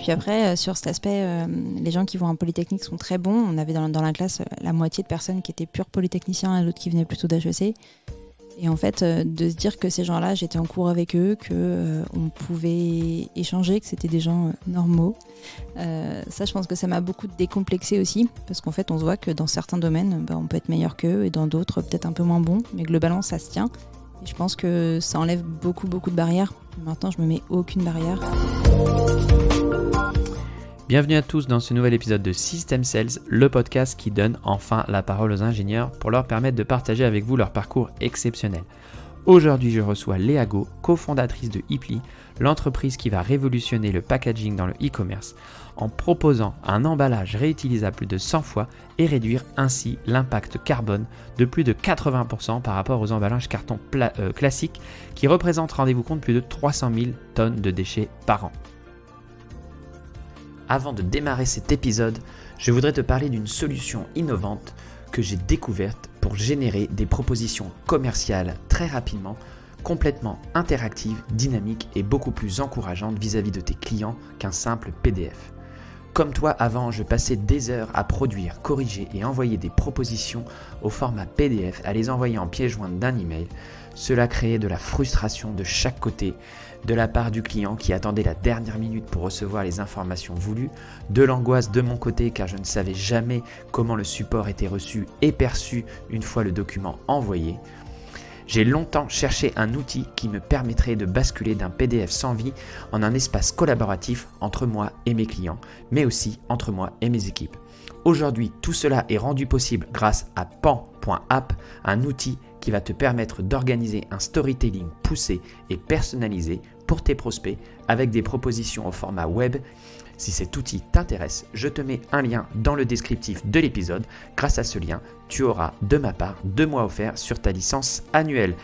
puis après, sur cet aspect, les gens qui vont en Polytechnique sont très bons. On avait dans la classe la moitié de personnes qui étaient purs polytechniciens et l'autre qui venaient plutôt d'HEC. Et en fait, de se dire que ces gens-là, j'étais en cours avec eux, qu'on pouvait échanger, que c'était des gens normaux. Ça, je pense que ça m'a beaucoup décomplexé aussi, parce qu'en fait, on se voit que dans certains domaines, on peut être meilleur qu'eux, et dans d'autres, peut-être un peu moins bon, mais globalement, ça se tient. Et je pense que ça enlève beaucoup de barrières. Maintenant, je me mets aucune barrière. Bienvenue à tous dans ce nouvel épisode de System Sales, le podcast qui donne enfin la parole aux ingénieurs pour leur permettre de partager avec vous leur parcours exceptionnel. Aujourd'hui, je reçois Léa Go, cofondatrice de Hipli, l'entreprise qui va révolutionner le packaging dans le e-commerce en proposant un emballage réutilisable plus de 100 fois et réduire ainsi l'impact carbone de plus de 80% par rapport aux emballages carton classiques qui représentent, rendez-vous compte, plus de 300 000 tonnes de déchets par an. Avant de démarrer cet épisode, je voudrais te parler d'une solution innovante que j'ai découverte pour générer des propositions commerciales très rapidement, complètement interactives, dynamiques et beaucoup plus encourageantes vis-à-vis de tes clients qu'un simple PDF. Comme toi, avant, je passais des heures à produire, corriger et envoyer des propositions au format PDF, à les envoyer en pièce jointe d'un email. Cela créait de la frustration de chaque côté, de la part du client qui attendait la dernière minute pour recevoir les informations voulues, de l'angoisse de mon côté car je ne savais jamais comment le support était reçu et perçu une fois le document envoyé. J'ai longtemps cherché un outil qui me permettrait de basculer d'un PDF sans vie en un espace collaboratif entre moi et mes clients, mais aussi entre moi et mes équipes. Aujourd'hui, tout cela est rendu possible grâce à Pan.app, un outil qui va te permettre d'organiser un storytelling poussé et personnalisé pour tes prospects avec des propositions au format web. Si cet outil t'intéresse, je te mets un lien dans le descriptif de l'épisode. Grâce à ce lien, tu auras de ma part 2 mois offerts sur ta licence annuelle.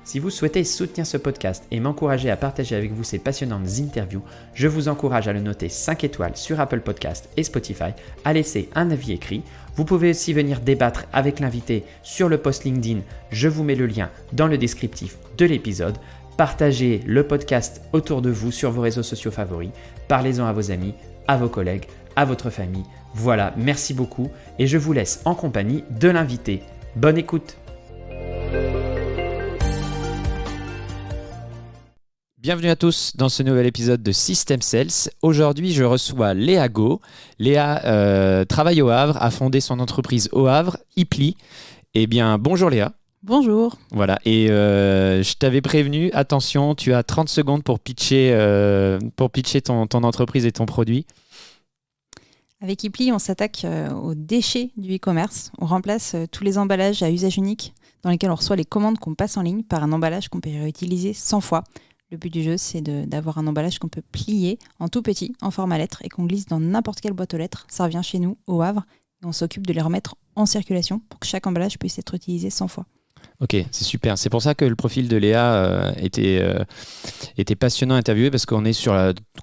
Si vous souhaitez soutenir ce podcast et m'encourager à partager avec vous ces passionnantes interviews, je vous encourage à le noter 5 étoiles sur Apple Podcast et Spotify, à laisser un avis écrit. Vous pouvez aussi venir débattre avec l'invité sur le post LinkedIn, je vous mets le lien dans le descriptif de l'épisode. Partagez le podcast autour de vous sur vos réseaux sociaux favoris, parlez-en à vos amis, à vos collègues, à votre famille. Voilà, merci beaucoup et je vous laisse en compagnie de l'invité. Bonne écoute! Bienvenue à tous dans ce nouvel épisode de System Sales. Aujourd'hui, je reçois Léa Go. Léa travaille au Havre, a fondé son entreprise au Havre, Hipli. Eh bien, bonjour Léa. Bonjour. Voilà, et je t'avais prévenu, attention, tu as 30 secondes pour pitcher ton entreprise et ton produit. Avec Hipli, on s'attaque aux déchets du e-commerce. On remplace tous les emballages à usage unique dans lesquels on reçoit les commandes qu'on passe en ligne par un emballage qu'on peut réutiliser 100 fois. Le but du jeu, c'est d'avoir un emballage qu'on peut plier en tout petit, en format lettre, et qu'on glisse dans n'importe quelle boîte aux lettres. Ça revient chez nous, au Havre, et on s'occupe de les remettre en circulation pour que chaque emballage puisse être utilisé 100 fois. Ok, c'est super. C'est pour ça que le profil de Léa était passionnant à interviewer parce qu'on est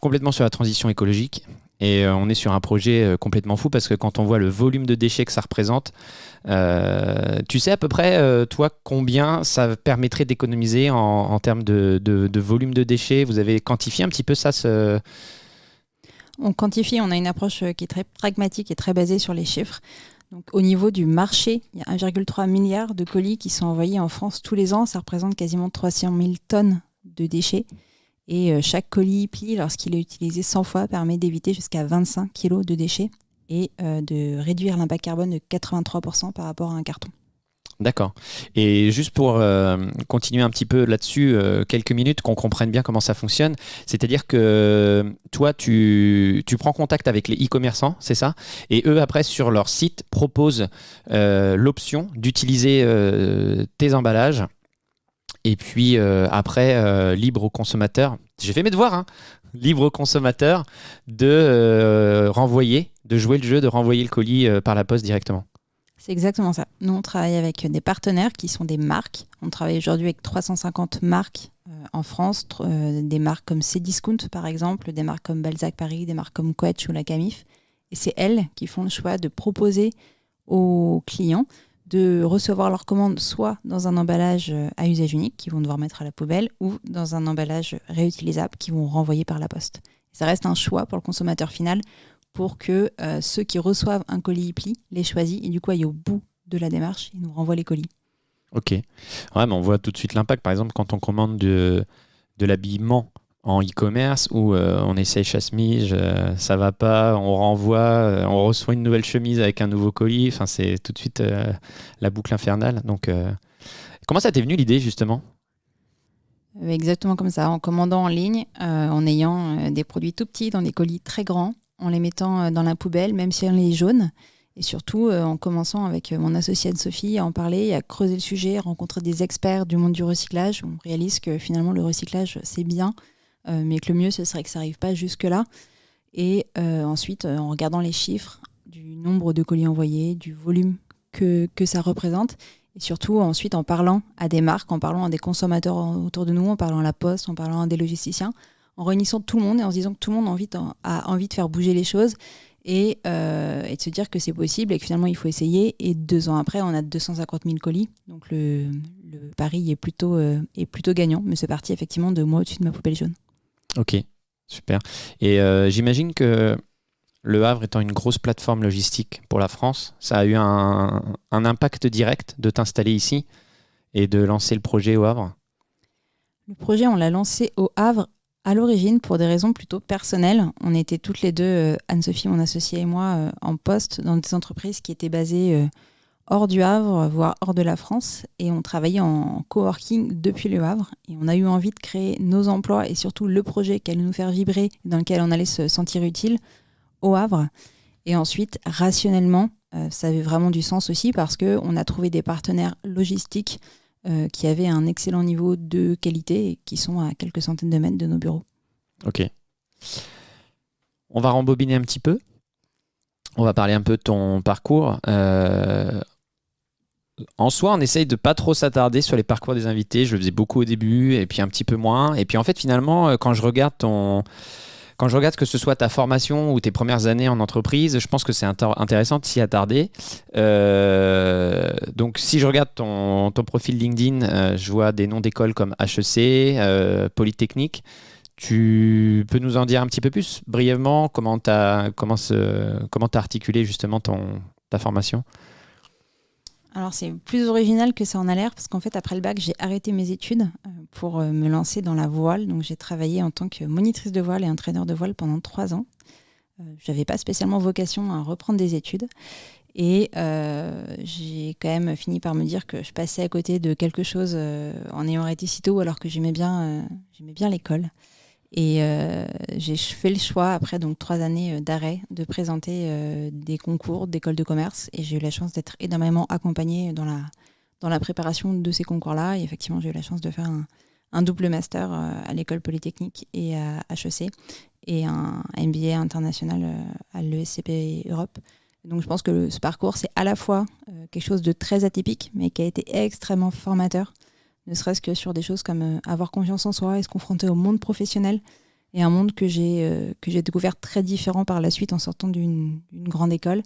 complètement sur la transition écologique et on est sur un projet complètement fou parce que quand on voit le volume de déchets que ça représente, tu sais à peu près, toi, combien ça permettrait d'économiser en termes de volume de déchets? Vous avez quantifié un petit peu ça On quantifie, on a une approche qui est très pragmatique et très basée sur les chiffres. Donc, au niveau du marché, il y a 1,3 milliard de colis qui sont envoyés en France tous les ans. Ça représente quasiment 300 000 tonnes de déchets. Et chaque colis pli, lorsqu'il est utilisé 100 fois, permet d'éviter jusqu'à 25 kg de déchets et de réduire l'impact carbone de 83% par rapport à un carton. D'accord. Et juste pour continuer un petit peu là-dessus, quelques minutes, qu'on comprenne bien comment ça fonctionne, c'est-à-dire que toi, tu prends contact avec les e-commerçants, c'est ça? Et eux, après, sur leur site, proposent l'option d'utiliser tes emballages. Et puis après, libre au consommateur, j'ai fait mes devoirs, hein, libre au consommateur de renvoyer, de jouer le jeu, de renvoyer le colis par la poste directement. C'est exactement ça. Nous, on travaille avec des partenaires qui sont des marques. On travaille aujourd'hui avec 350 marques en France, des marques comme Cdiscount par exemple, des marques comme Balzac Paris, des marques comme Quetch ou la Camif. Et c'est elles qui font le choix de proposer aux clients de recevoir leur commande soit dans un emballage à usage unique qu'ils vont devoir mettre à la poubelle ou dans un emballage réutilisable qu'ils vont renvoyer par la poste. Ça reste un choix pour le consommateur final pour que ceux qui reçoivent un colis e-pli les choisissent et du coup aillent au bout de la démarche et nous renvoient les colis. Ok. Ouais, mais on voit tout de suite l'impact. Par exemple, quand on commande de l'habillement en e-commerce où on essaye chasse-mige, ça va pas, on renvoie, on reçoit une nouvelle chemise avec un nouveau colis. Enfin, c'est tout de suite la boucle infernale. Donc, comment ça t'est venu l'idée justement ? Exactement comme ça, en commandant en ligne, en ayant des produits tout petits dans des colis très grands, en les mettant dans la poubelle, même si on les jaune. Et surtout, en commençant avec mon associée Sophie à en parler, à creuser le sujet, à rencontrer des experts du monde du recyclage. On réalise que finalement, le recyclage, c'est bien, mais que le mieux, ce serait que ça n'arrive pas jusque-là. Et ensuite, en regardant les chiffres du nombre de colis envoyés, du volume que ça représente, et surtout ensuite en parlant à des marques, en parlant à des consommateurs autour de nous, en parlant à la Poste, en parlant à des logisticiens, en réunissant tout le monde et en se disant que tout le monde a envie de faire bouger les choses et de se dire que c'est possible et que finalement il faut essayer. Et 2 ans après, on a 250 000 colis. Donc le pari est plutôt gagnant, mais c'est parti effectivement de moi au-dessus de ma poubelle jaune. Ok, super. Et j'imagine que Le Havre étant une grosse plateforme logistique pour la France, ça a eu un impact direct de t'installer ici et de lancer le projet au Havre ? Le projet, on l'a lancé au Havre à l'origine pour des raisons plutôt personnelles. On était toutes les deux, Anne-Sophie, mon associée et moi, en poste dans des entreprises qui étaient basées hors du Havre, voire hors de la France. Et on travaillait en coworking depuis le Havre. Et on a eu envie de créer nos emplois et surtout le projet qui allait nous faire vibrer, dans lequel on allait se sentir utile au Havre. Et ensuite, rationnellement, ça avait vraiment du sens aussi parce qu'on a trouvé des partenaires logistiques qui avaient un excellent niveau de qualité et qui sont à quelques centaines de mètres de nos bureaux. Ok. On va rembobiner un petit peu. On va parler un peu de ton parcours. En soi, on essaye de pas trop s'attarder sur les parcours des invités. Je le faisais beaucoup au début et puis un petit peu moins. Et puis en fait, finalement, quand je regarde que ce soit ta formation ou tes premières années en entreprise, je pense que c'est intéressant de s'y attarder. Donc, si je regarde ton profil LinkedIn, je vois des noms d'écoles comme HEC, Polytechnique. Tu peux nous en dire un petit peu plus brièvement comment t'as articulé justement ta formation ? Alors, c'est plus original que ça en a l'air, parce qu'en fait, après le bac, j'ai arrêté mes études pour me lancer dans la voile. Donc, j'ai travaillé en tant que monitrice de voile et entraîneur de voile pendant 3 ans. Je n'avais pas spécialement vocation à reprendre des études. Et j'ai quand même fini par me dire que je passais à côté de quelque chose en ayant arrêté si tôt, alors que j'aimais bien l'école. Et j'ai fait le choix, après donc 3 années d'arrêt, de présenter des concours d'école de commerce. Et j'ai eu la chance d'être énormément accompagnée dans la préparation de ces concours-là. Et effectivement, j'ai eu la chance de faire un double master à l'école polytechnique et à HEC, et un MBA international à l'ESCP Europe. Donc je pense que ce parcours, c'est à la fois quelque chose de très atypique, mais qui a été extrêmement formateur. Ne serait-ce que sur des choses comme avoir confiance en soi et se confronter au monde professionnel, et un monde que j'ai découvert très différent par la suite en sortant d'une grande école.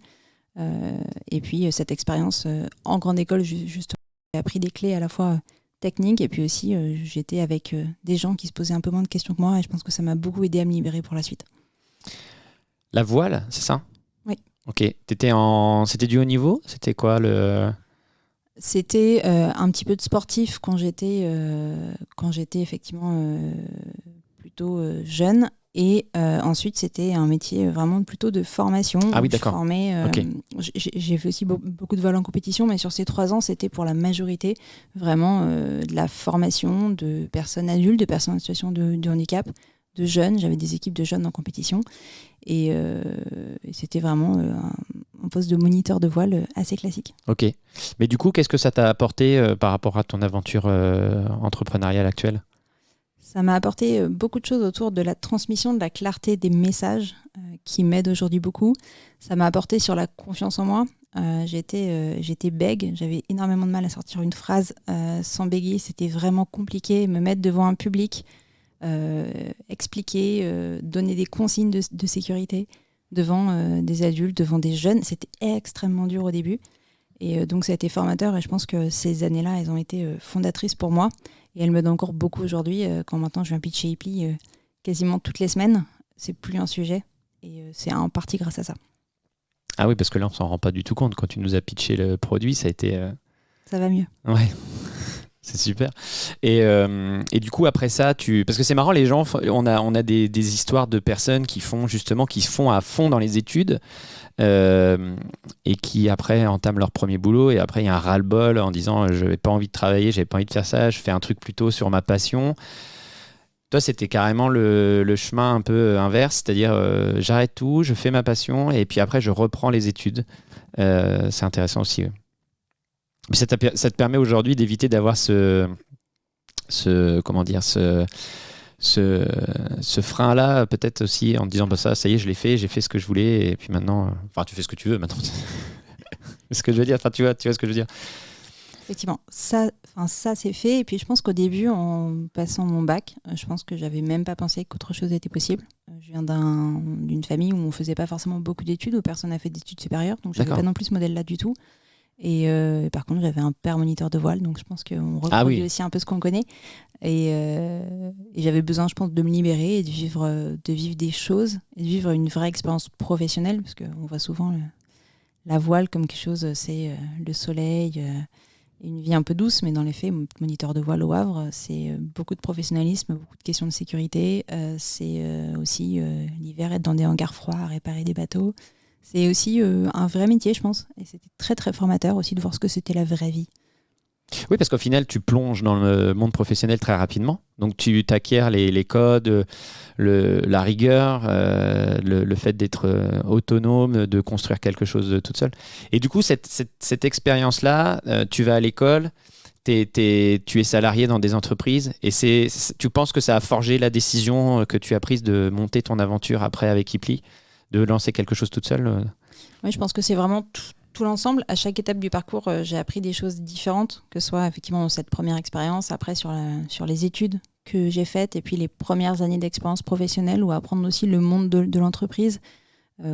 Et puis cette expérience en grande école, justement, j'ai appris des clés à la fois techniques, et puis aussi j'étais avec des gens qui se posaient un peu moins de questions que moi, et je pense que ça m'a beaucoup aidé à me libérer pour la suite. La voile, c'est ça ? Oui. Ok. C'était du haut niveau ? C'était quoi le... C'était un petit peu de sportif quand j'étais effectivement plutôt jeune. Et ensuite, c'était un métier vraiment plutôt de formation. Ah oui, d'accord. Okay. J'ai fait aussi beaucoup de voile en compétition, mais sur ces 3 ans, c'était pour la majorité vraiment de la formation de personnes adultes, de personnes en situation de handicap, de jeunes. J'avais des équipes de jeunes en compétition. Et c'était vraiment un poste de moniteur de voile assez classique. Ok. Mais du coup, qu'est-ce que ça t'a apporté par rapport à ton aventure entrepreneuriale actuelle ? Ça m'a apporté beaucoup de choses autour de la transmission, de la clarté des messages qui m'aident aujourd'hui beaucoup. Ça m'a apporté sur la confiance en moi. J'étais bègue, j'avais énormément de mal à sortir une phrase sans bégayer. C'était vraiment compliqué. Me mettre devant un public, expliquer, donner des consignes de sécurité devant des adultes, devant des jeunes. C'était extrêmement dur au début. Et donc ça a été formateur, et je pense que ces années-là, elles ont été fondatrices pour moi. Et elles m'aident encore beaucoup aujourd'hui, quand maintenant je viens pitcher e-pli quasiment toutes les semaines. c'est plus un sujet. Et c'est en partie grâce à ça. Ah oui, parce que là, on s'en rend pas du tout compte. Quand tu nous as pitché le produit, ça a été... Ça va mieux. Ouais, c'est super. Et du coup, après ça, parce que c'est marrant, les gens, on a des histoires de personnes qui se font à fond dans les études et qui après entament leur premier boulot et après il y a un ras-le-bol en disant je n'avais pas envie de travailler, j'avais pas envie de faire ça, je fais un truc plutôt sur ma passion. Toi, c'était carrément le chemin un peu inverse, c'est-à-dire j'arrête tout, je fais ma passion et puis après je reprends les études. C'est intéressant aussi. Ouais. Mais ça te permet aujourd'hui d'éviter d'avoir ce frein-là, peut-être aussi en te disant bah ça y est, je l'ai fait, j'ai fait ce que je voulais et puis maintenant, enfin tu fais ce que tu veux maintenant. C'est ce que je veux dire. Enfin tu vois ce que je veux dire. Effectivement, ça c'est fait. Et puis je pense qu'au début, en passant mon bac, je pense que j'avais même pas pensé qu'autre chose était possible. Je viens d'une famille où on faisait pas forcément beaucoup d'études, où personne n'a fait d'études supérieures, donc j'avais pas non plus ce modèle-là du tout. Et par contre, j'avais un père moniteur de voile, donc je pense qu'on reproduit aussi un peu ce qu'on connaît. Et j'avais besoin, je pense, de me libérer et de vivre des choses, et de vivre une vraie expérience professionnelle, parce qu'on voit souvent la voile comme quelque chose, c'est le soleil, une vie un peu douce, mais dans les faits, moniteur de voile au Havre, c'est beaucoup de professionnalisme, beaucoup de questions de sécurité. C'est aussi l'hiver être dans des hangars froids à réparer des bateaux. C'est aussi un vrai métier, je pense. Et c'était très, très formateur aussi de voir ce que c'était la vraie vie. Oui, parce qu'au final, tu plonges dans le monde professionnel très rapidement. Donc, tu t'acquiers les codes, la rigueur, le fait d'être autonome, de construire quelque chose toute seule. Et du coup, cette expérience-là, tu vas à l'école, tu es salarié dans des entreprises et tu penses que ça a forgé la décision que tu as prise de monter ton aventure après avec Ipli, de lancer quelque chose toute seule? Oui, je pense que c'est vraiment tout l'ensemble. À chaque étape du parcours, j'ai appris des choses différentes, que ce soit effectivement dans cette première expérience, après sur les études que j'ai faites, et puis les premières années d'expérience professionnelle, où apprendre aussi le monde de l'entreprise,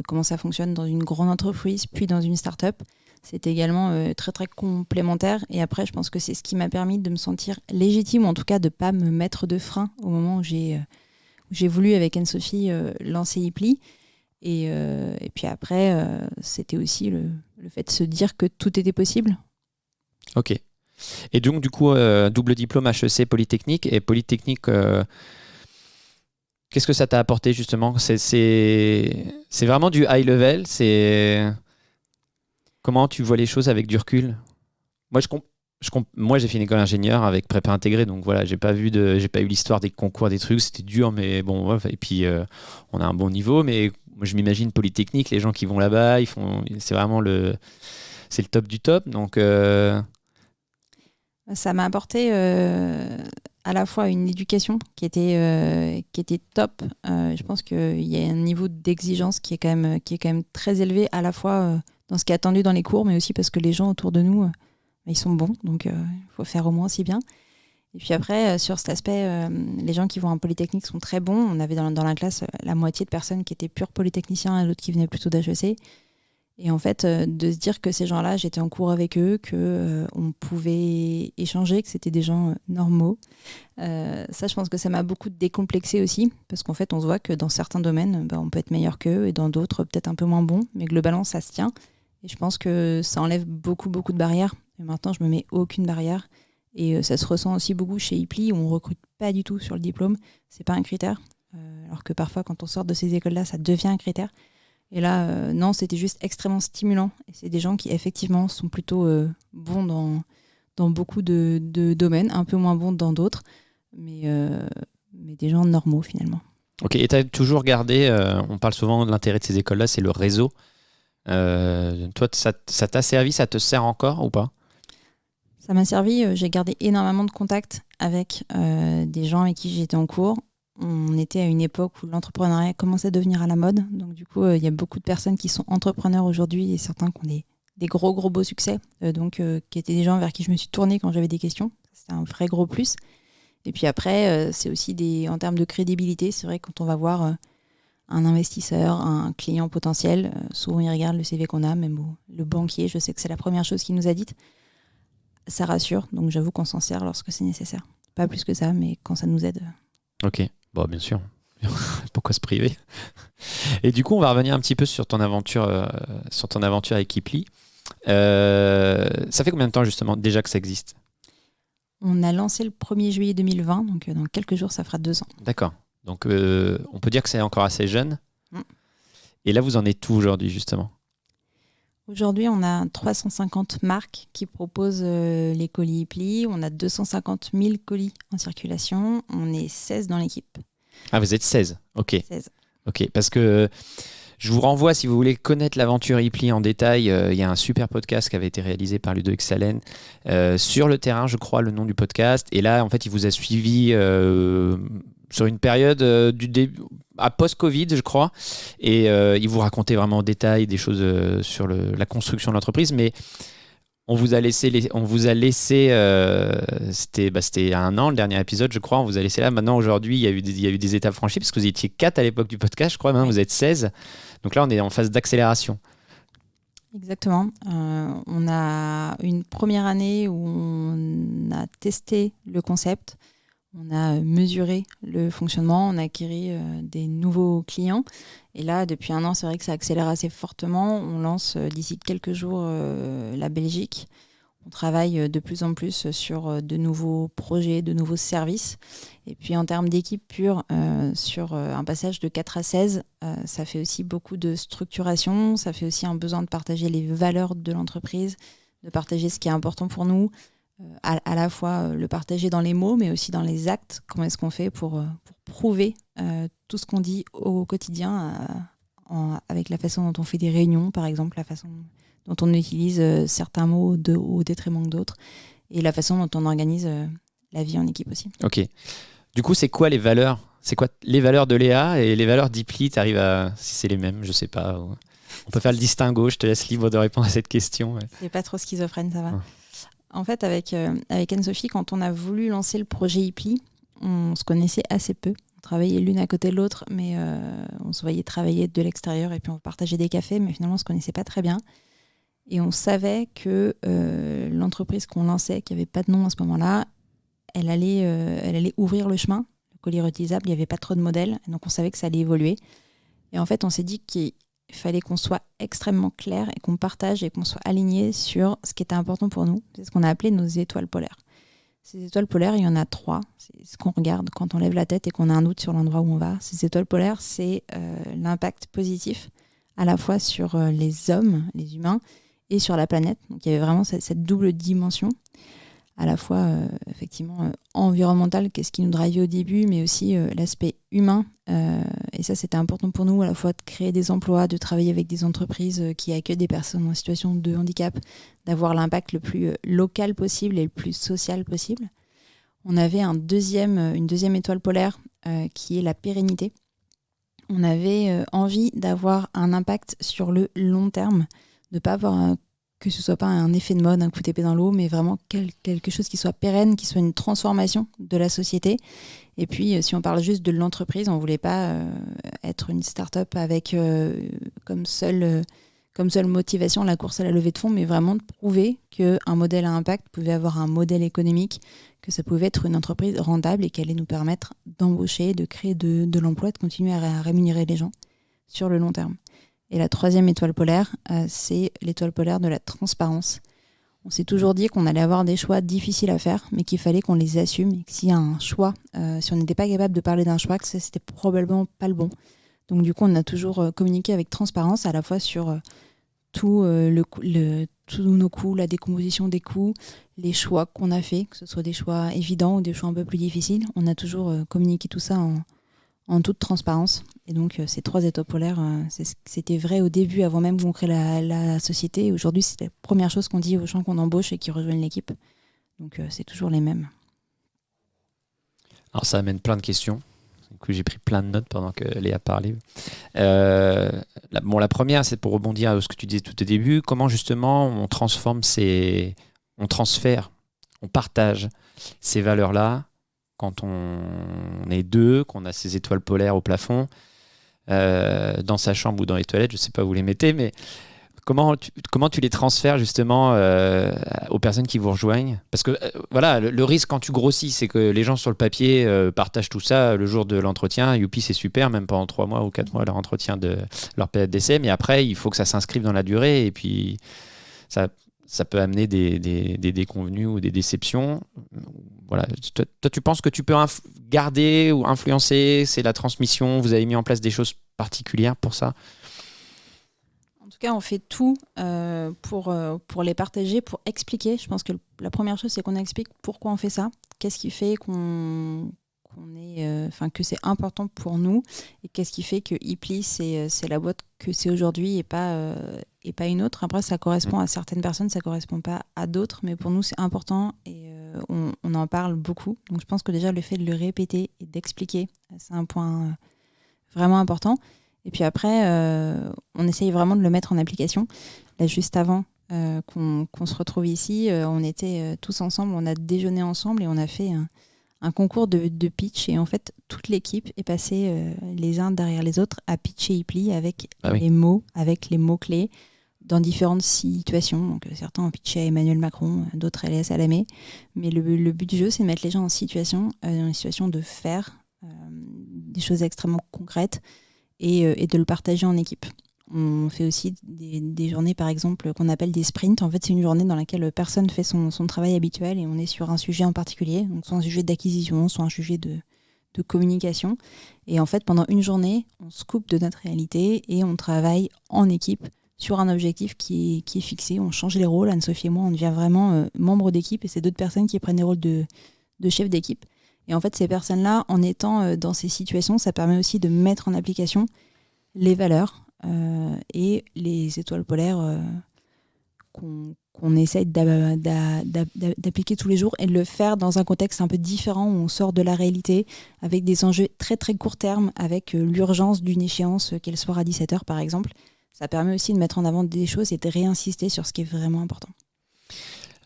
comment ça fonctionne dans une grande entreprise, puis dans une start-up. C'était également très très complémentaire. Et après, je pense que c'est ce qui m'a permis de me sentir légitime, ou en tout cas de ne pas me mettre de frein au moment où j'ai voulu, avec Anne-Sophie, lancer Ipli. Et puis après, c'était aussi le fait de se dire que tout était possible. Ok. Et donc, du coup, double diplôme HEC Polytechnique. Et Polytechnique, qu'est-ce que ça t'a apporté justement ? C'est vraiment du high level. Comment tu vois les choses avec du recul ? Moi, j'ai fait une école d'ingénieur avec prépa intégrée, donc voilà, j'ai pas eu l'histoire des concours, des trucs, c'était dur, mais bon, ouais, et puis on a un bon niveau, mais moi, je m'imagine Polytechnique, les gens qui vont là-bas, c'est vraiment c'est le top du top, donc. Ça m'a apporté à la fois une éducation qui était top. Je pense qu'il y a un niveau d'exigence qui est quand même très élevé, à la fois dans ce qui est attendu dans les cours, mais aussi parce que les gens autour de nous, ils sont bons, donc il faut faire au moins si bien. Et puis après, sur cet aspect, les gens qui vont en Polytechnique sont très bons. On avait dans la classe la moitié de personnes qui étaient purs polytechniciens et l'autre qui venaient plutôt d'HEC. Et en fait, de se dire que ces gens-là, j'étais en cours avec eux, qu'on pouvait échanger, que c'était des gens normaux. Ça, je pense que ça m'a beaucoup décomplexé aussi, parce qu'en fait, on se voit que dans certains domaines, on peut être meilleur qu'eux, et dans d'autres, peut-être un peu moins bon, mais globalement, ça se tient. Et je pense que ça enlève beaucoup, beaucoup de barrières. Et maintenant, je me mets aucune barrière. Et ça se ressent aussi beaucoup chez Ipli, où on ne recrute pas du tout sur le diplôme. C'est pas un critère. Alors que parfois, quand on sort de ces écoles-là, ça devient un critère. Et là, non, c'était juste extrêmement stimulant. Et c'est des gens qui, effectivement, sont plutôt bons dans beaucoup de domaines, un peu moins bons dans d'autres, mais des gens normaux, finalement. Ok, et tu as toujours gardé, on parle souvent de l'intérêt de ces écoles-là, c'est le réseau. Toi, ça t'a servi, ça te sert encore ou pas ? Ça m'a servi, j'ai gardé énormément de contacts avec des gens avec qui j'étais en cours. On était à une époque où l'entrepreneuriat commençait à devenir à la mode. Donc du coup, il y a beaucoup de personnes qui sont entrepreneurs aujourd'hui et certains qui ont des gros beaux succès. Qui étaient des gens vers qui je me suis tournée quand j'avais des questions. C'était un vrai gros plus. Et puis après, c'est aussi en termes de crédibilité. C'est vrai que quand on va voir un investisseur, un client potentiel, souvent il regarde le CV qu'on a, même le banquier. Je sais que c'est la première chose qu'il nous a dite. Ça rassure. Donc j'avoue qu'on s'en sert lorsque c'est nécessaire. Pas plus que ça, mais quand ça nous aide. Ok. Bon, bien sûr. Pourquoi se priver? Et du coup, on va revenir un petit peu sur ton aventure avec Ipli. Ça fait combien de temps justement déjà que ça existe? On a lancé le 1er juillet 2020, donc dans quelques jours, ça fera 2 ans. D'accord. Donc, on peut dire que c'est encore assez jeune. Et là, vous en êtes où aujourd'hui, justement? Aujourd'hui, on a 350 marques qui proposent les colis Ipli. On a 250 000 colis en circulation. On est 16 dans l'équipe. Ah, vous êtes 16. Ok. 16. Ok. Parce que je vous renvoie, si vous voulez connaître l'aventure Ipli en détail, il y a un super podcast qui avait été réalisé par Ludovic Salen sur le terrain, je crois, le nom du podcast. Et là, en fait, il vous a suivi sur une période du début, à post-Covid, je crois. Et il vous racontait vraiment en détail des choses sur la construction de l'entreprise. Mais on vous a laissé, c'était un an, le dernier épisode, je crois. On vous a laissé là. Maintenant, aujourd'hui, il y a eu des étapes franchies parce que vous étiez 4 à l'époque du podcast, je crois. Maintenant, vous êtes 16. Donc là, on est en phase d'accélération. Exactement. On a une première année où on a testé le concept. On a mesuré le fonctionnement, on a acquis des nouveaux clients. Et là, depuis un an, c'est vrai que ça accélère assez fortement. On lance d'ici quelques jours la Belgique. On travaille de plus en plus sur de nouveaux projets, de nouveaux services. Et puis en termes d'équipe pure, sur un passage de 4 à 16, ça fait aussi beaucoup de structuration. Ça fait aussi un besoin de partager les valeurs de l'entreprise, de partager ce qui est important pour nous. À la fois le partager dans les mots, mais aussi dans les actes. Comment est-ce qu'on fait pour prouver tout ce qu'on dit au quotidien avec la façon dont on fait des réunions, par exemple, la façon dont on utilise certains mots au détriment d'autres, et la façon dont on organise la vie en équipe aussi. Ok. Du coup, c'est quoi les valeurs? C'est quoi les valeurs de Léa et les valeurs d'Ipli? T'arrives à... Si c'est les mêmes, je sais pas. On peut faire le distinguo, je te laisse libre de répondre à cette question. C'est pas trop schizophrène, ça va. Ouais. En fait, avec Anne-Sophie, quand on a voulu lancer le projet Ipli, on se connaissait assez peu. On travaillait l'une à côté de l'autre, mais on se voyait travailler de l'extérieur et puis on partageait des cafés, mais finalement, on ne se connaissait pas très bien. Et on savait que l'entreprise qu'on lançait, qui n'avait pas de nom à ce moment-là, elle allait ouvrir le chemin. Le colis réutilisable, il n'y avait pas trop de modèles, donc on savait que ça allait évoluer. Et en fait, on s'est dit qu'il fallait qu'on soit extrêmement clair et qu'on partage et qu'on soit aligné sur ce qui était important pour nous. C'est ce qu'on a appelé nos étoiles polaires. Ces étoiles polaires, il y en a 3. C'est ce qu'on regarde quand on lève la tête et qu'on a un doute sur l'endroit où on va. Ces étoiles polaires, c'est l'impact positif à la fois sur les hommes, les humains, et sur la planète. Donc il y avait vraiment cette double dimension, à la fois effectivement environnementale, qu'est-ce qui nous drivait au début, mais aussi l'aspect humain. Et ça, c'était important pour nous, à la fois de créer des emplois, de travailler avec des entreprises qui accueillent des personnes en situation de handicap, d'avoir l'impact le plus local possible et le plus social possible. On avait une deuxième étoile polaire qui est la pérennité. On avait envie d'avoir un impact sur le long terme, de ne pas avoir que ce soit pas un effet de mode, un coup d'épée dans l'eau, mais vraiment quelque chose qui soit pérenne, qui soit une transformation de la société. Et puis, si on parle juste de l'entreprise, on ne voulait pas être une start-up avec comme seule motivation la course à la levée de fonds, mais vraiment de prouver qu'un modèle à impact pouvait avoir un modèle économique, que ça pouvait être une entreprise rentable et qu'elle allait nous permettre d'embaucher, de créer de l'emploi, de continuer à rémunérer les gens sur le long terme. Et la troisième étoile polaire, c'est l'étoile polaire de la transparence. On s'est toujours dit qu'on allait avoir des choix difficiles à faire, mais qu'il fallait qu'on les assume. Et que s'il y a un choix, si on n'était pas capable de parler d'un choix, que ça, c'était probablement pas le bon. Donc du coup, on a toujours communiqué avec transparence, à la fois sur tous nos coûts, la décomposition des coûts, les choix qu'on a fait, que ce soit des choix évidents ou des choix un peu plus difficiles. On a toujours communiqué tout ça en toute transparence. Et donc, ces 3 étoiles polaires, c'était vrai au début, avant même qu'on crée la société. Et aujourd'hui, c'est la première chose qu'on dit aux gens qu'on embauche et qui rejoignent l'équipe. Donc, c'est toujours les mêmes. Alors, ça amène plein de questions. Du coup, j'ai pris plein de notes pendant que Léa parlait. La première, c'est pour rebondir à ce que tu disais tout au début. Comment, justement, on transfère, on partage ces valeurs-là quand on est 2, qu'on a ces étoiles polaires au plafond, dans sa chambre ou dans les toilettes, je ne sais pas où vous les mettez, mais comment tu les transfères justement aux personnes qui vous rejoignent? Parce que voilà, le risque quand tu grossis, c'est que les gens sur le papier partagent tout ça le jour de l'entretien. Youpi, c'est super, même pendant 3 mois ou 4 mois leur entretien de leur période d'essai. Mais après, il faut que ça s'inscrive dans la durée et puis ça peut amener des déconvenues ou des déceptions. Voilà. Toi, tu penses que tu peux garder ou influencer? C'est la transmission. Vous avez mis en place des choses particulières pour ça? En tout cas, on fait tout pour les partager, pour expliquer. Je pense que la première chose, c'est qu'on explique pourquoi on fait ça, qu'est-ce qui fait que c'est important pour nous, et qu'est-ce qui fait que Hipli, c'est la boîte que c'est aujourd'hui et pas une autre. Après, ça correspond à certaines personnes, ça correspond pas à d'autres, mais pour nous, c'est important et on en parle beaucoup. Donc, je pense que déjà, le fait de le répéter et d'expliquer, c'est un point vraiment important. Et puis après, on essaye vraiment de le mettre en application. Là, juste avant qu'on se retrouve ici, on était tous ensemble, on a déjeuné ensemble et on a fait un concours de pitch. Et en fait, toute l'équipe est passée les uns derrière les autres à pitcher Hipli avec les mots-clés dans différentes situations. Donc, certains ont pitché à Emmanuel Macron, d'autres à Léa Salamé. Mais le but du jeu, c'est de mettre les gens en situation de faire des choses extrêmement concrètes et de le partager en équipe. On fait aussi des journées, par exemple, qu'on appelle des sprints. En fait, c'est une journée dans laquelle personne fait son travail habituel et on est sur un sujet en particulier, donc soit un sujet d'acquisition, soit un sujet de communication. Et en fait, pendant une journée, on se coupe de notre réalité et on travaille en équipe sur un objectif qui est fixé. On change les rôles. Anne-Sophie et moi, on devient vraiment membres d'équipe et c'est d'autres personnes qui prennent les rôles de chef d'équipe. Et en fait, ces personnes-là, en étant dans ces situations, ça permet aussi de mettre en application les valeurs et les étoiles polaires qu'on essaye d'appliquer tous les jours et de le faire dans un contexte un peu différent où on sort de la réalité avec des enjeux très très court terme, avec l'urgence d'une échéance, qu'elle soit à 17h par exemple. Ça permet aussi de mettre en avant des choses et de réinsister sur ce qui est vraiment important.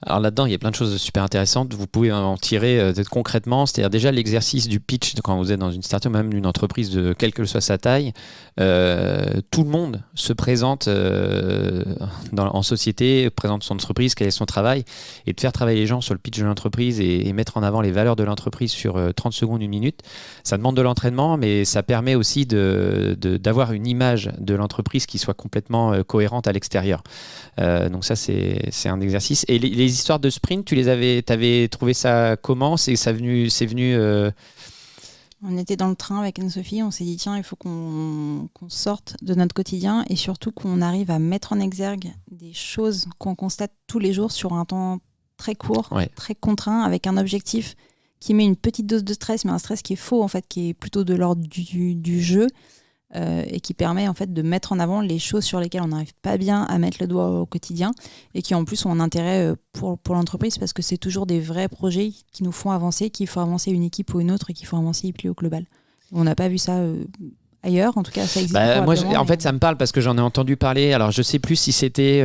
Alors là-dedans, il y a plein de choses super intéressantes. Vous pouvez en tirer concrètement, c'est-à-dire déjà l'exercice du pitch quand vous êtes dans une start-up, même une entreprise de quelle que soit sa taille. Tout le monde se présente en société, présente son entreprise, quel est son travail, et de faire travailler les gens sur le pitch de l'entreprise et mettre en avant les valeurs de l'entreprise sur 30 secondes, 1 minute. Ça demande de l'entraînement, mais ça permet aussi d'avoir une image de l'entreprise qui soit complètement cohérente à l'extérieur. Donc ça, c'est un exercice. Et les histoires de sprint, t'avais trouvé ça comment? C'est venu On était dans le train avec Anne-Sophie, on s'est dit tiens, il faut qu'on sorte de notre quotidien et surtout qu'on arrive à mettre en exergue des choses qu'on constate tous les jours sur un temps très court, très contraint, avec un objectif qui met une petite dose de stress, mais un stress qui est faux en fait, qui est plutôt de l'ordre du jeu. Et qui permet en fait de mettre en avant les choses sur lesquelles on n'arrive pas bien à mettre le doigt au quotidien et qui en plus ont un intérêt pour l'entreprise parce que c'est toujours des vrais projets qui nous font avancer, qu'il faut avancer une équipe ou une autre et qu'il faut avancer Hipli au global. On n'a pas vu ça ailleurs, en tout cas ça existe probablement. Moi, en fait ça me parle parce que j'en ai entendu parler, alors je sais plus si c'était...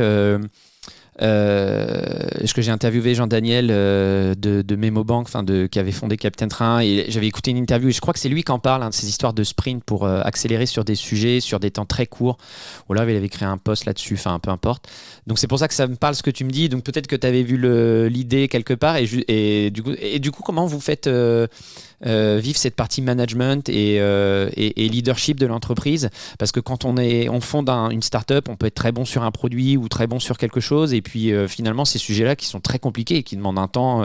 Est-ce que j'ai interviewé Jean-Daniel de Memobank, qui avait fondé Captain Train, et j'avais écouté une interview et je crois que c'est lui qui en parle, de ces histoires de sprint pour accélérer sur des sujets, sur des temps très courts. Ou là, il avait créé un post là-dessus, peu importe. Donc c'est pour ça que ça me parle ce que tu me dis. Donc peut-être que tu avais vu l'idée quelque part et du coup, comment vous faites vivre cette partie management et leadership de l'entreprise? Parce que quand on fonde une start-up, on peut être très bon sur un produit ou très bon sur quelque chose et puis finalement ces sujets-là qui sont très compliqués et qui demandent un temps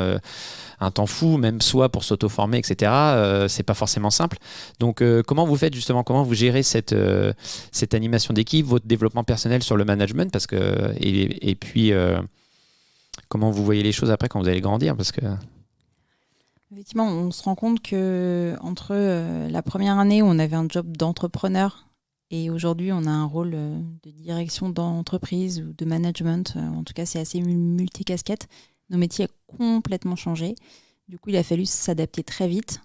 fou, même soit pour s'auto-former, etc. C'est pas forcément simple. Donc comment vous faites justement, comment vous gérez cette animation d'équipe, votre développement personnel sur le management, parce que et puis comment vous voyez les choses après quand vous allez grandir, parce que effectivement, on se rend compte que entre la première année où on avait un job d'entrepreneur et aujourd'hui on a un rôle de direction d'entreprise ou de management, en tout cas c'est assez multicasquette, nos métiers ont complètement changé. Du coup, il a fallu s'adapter très vite.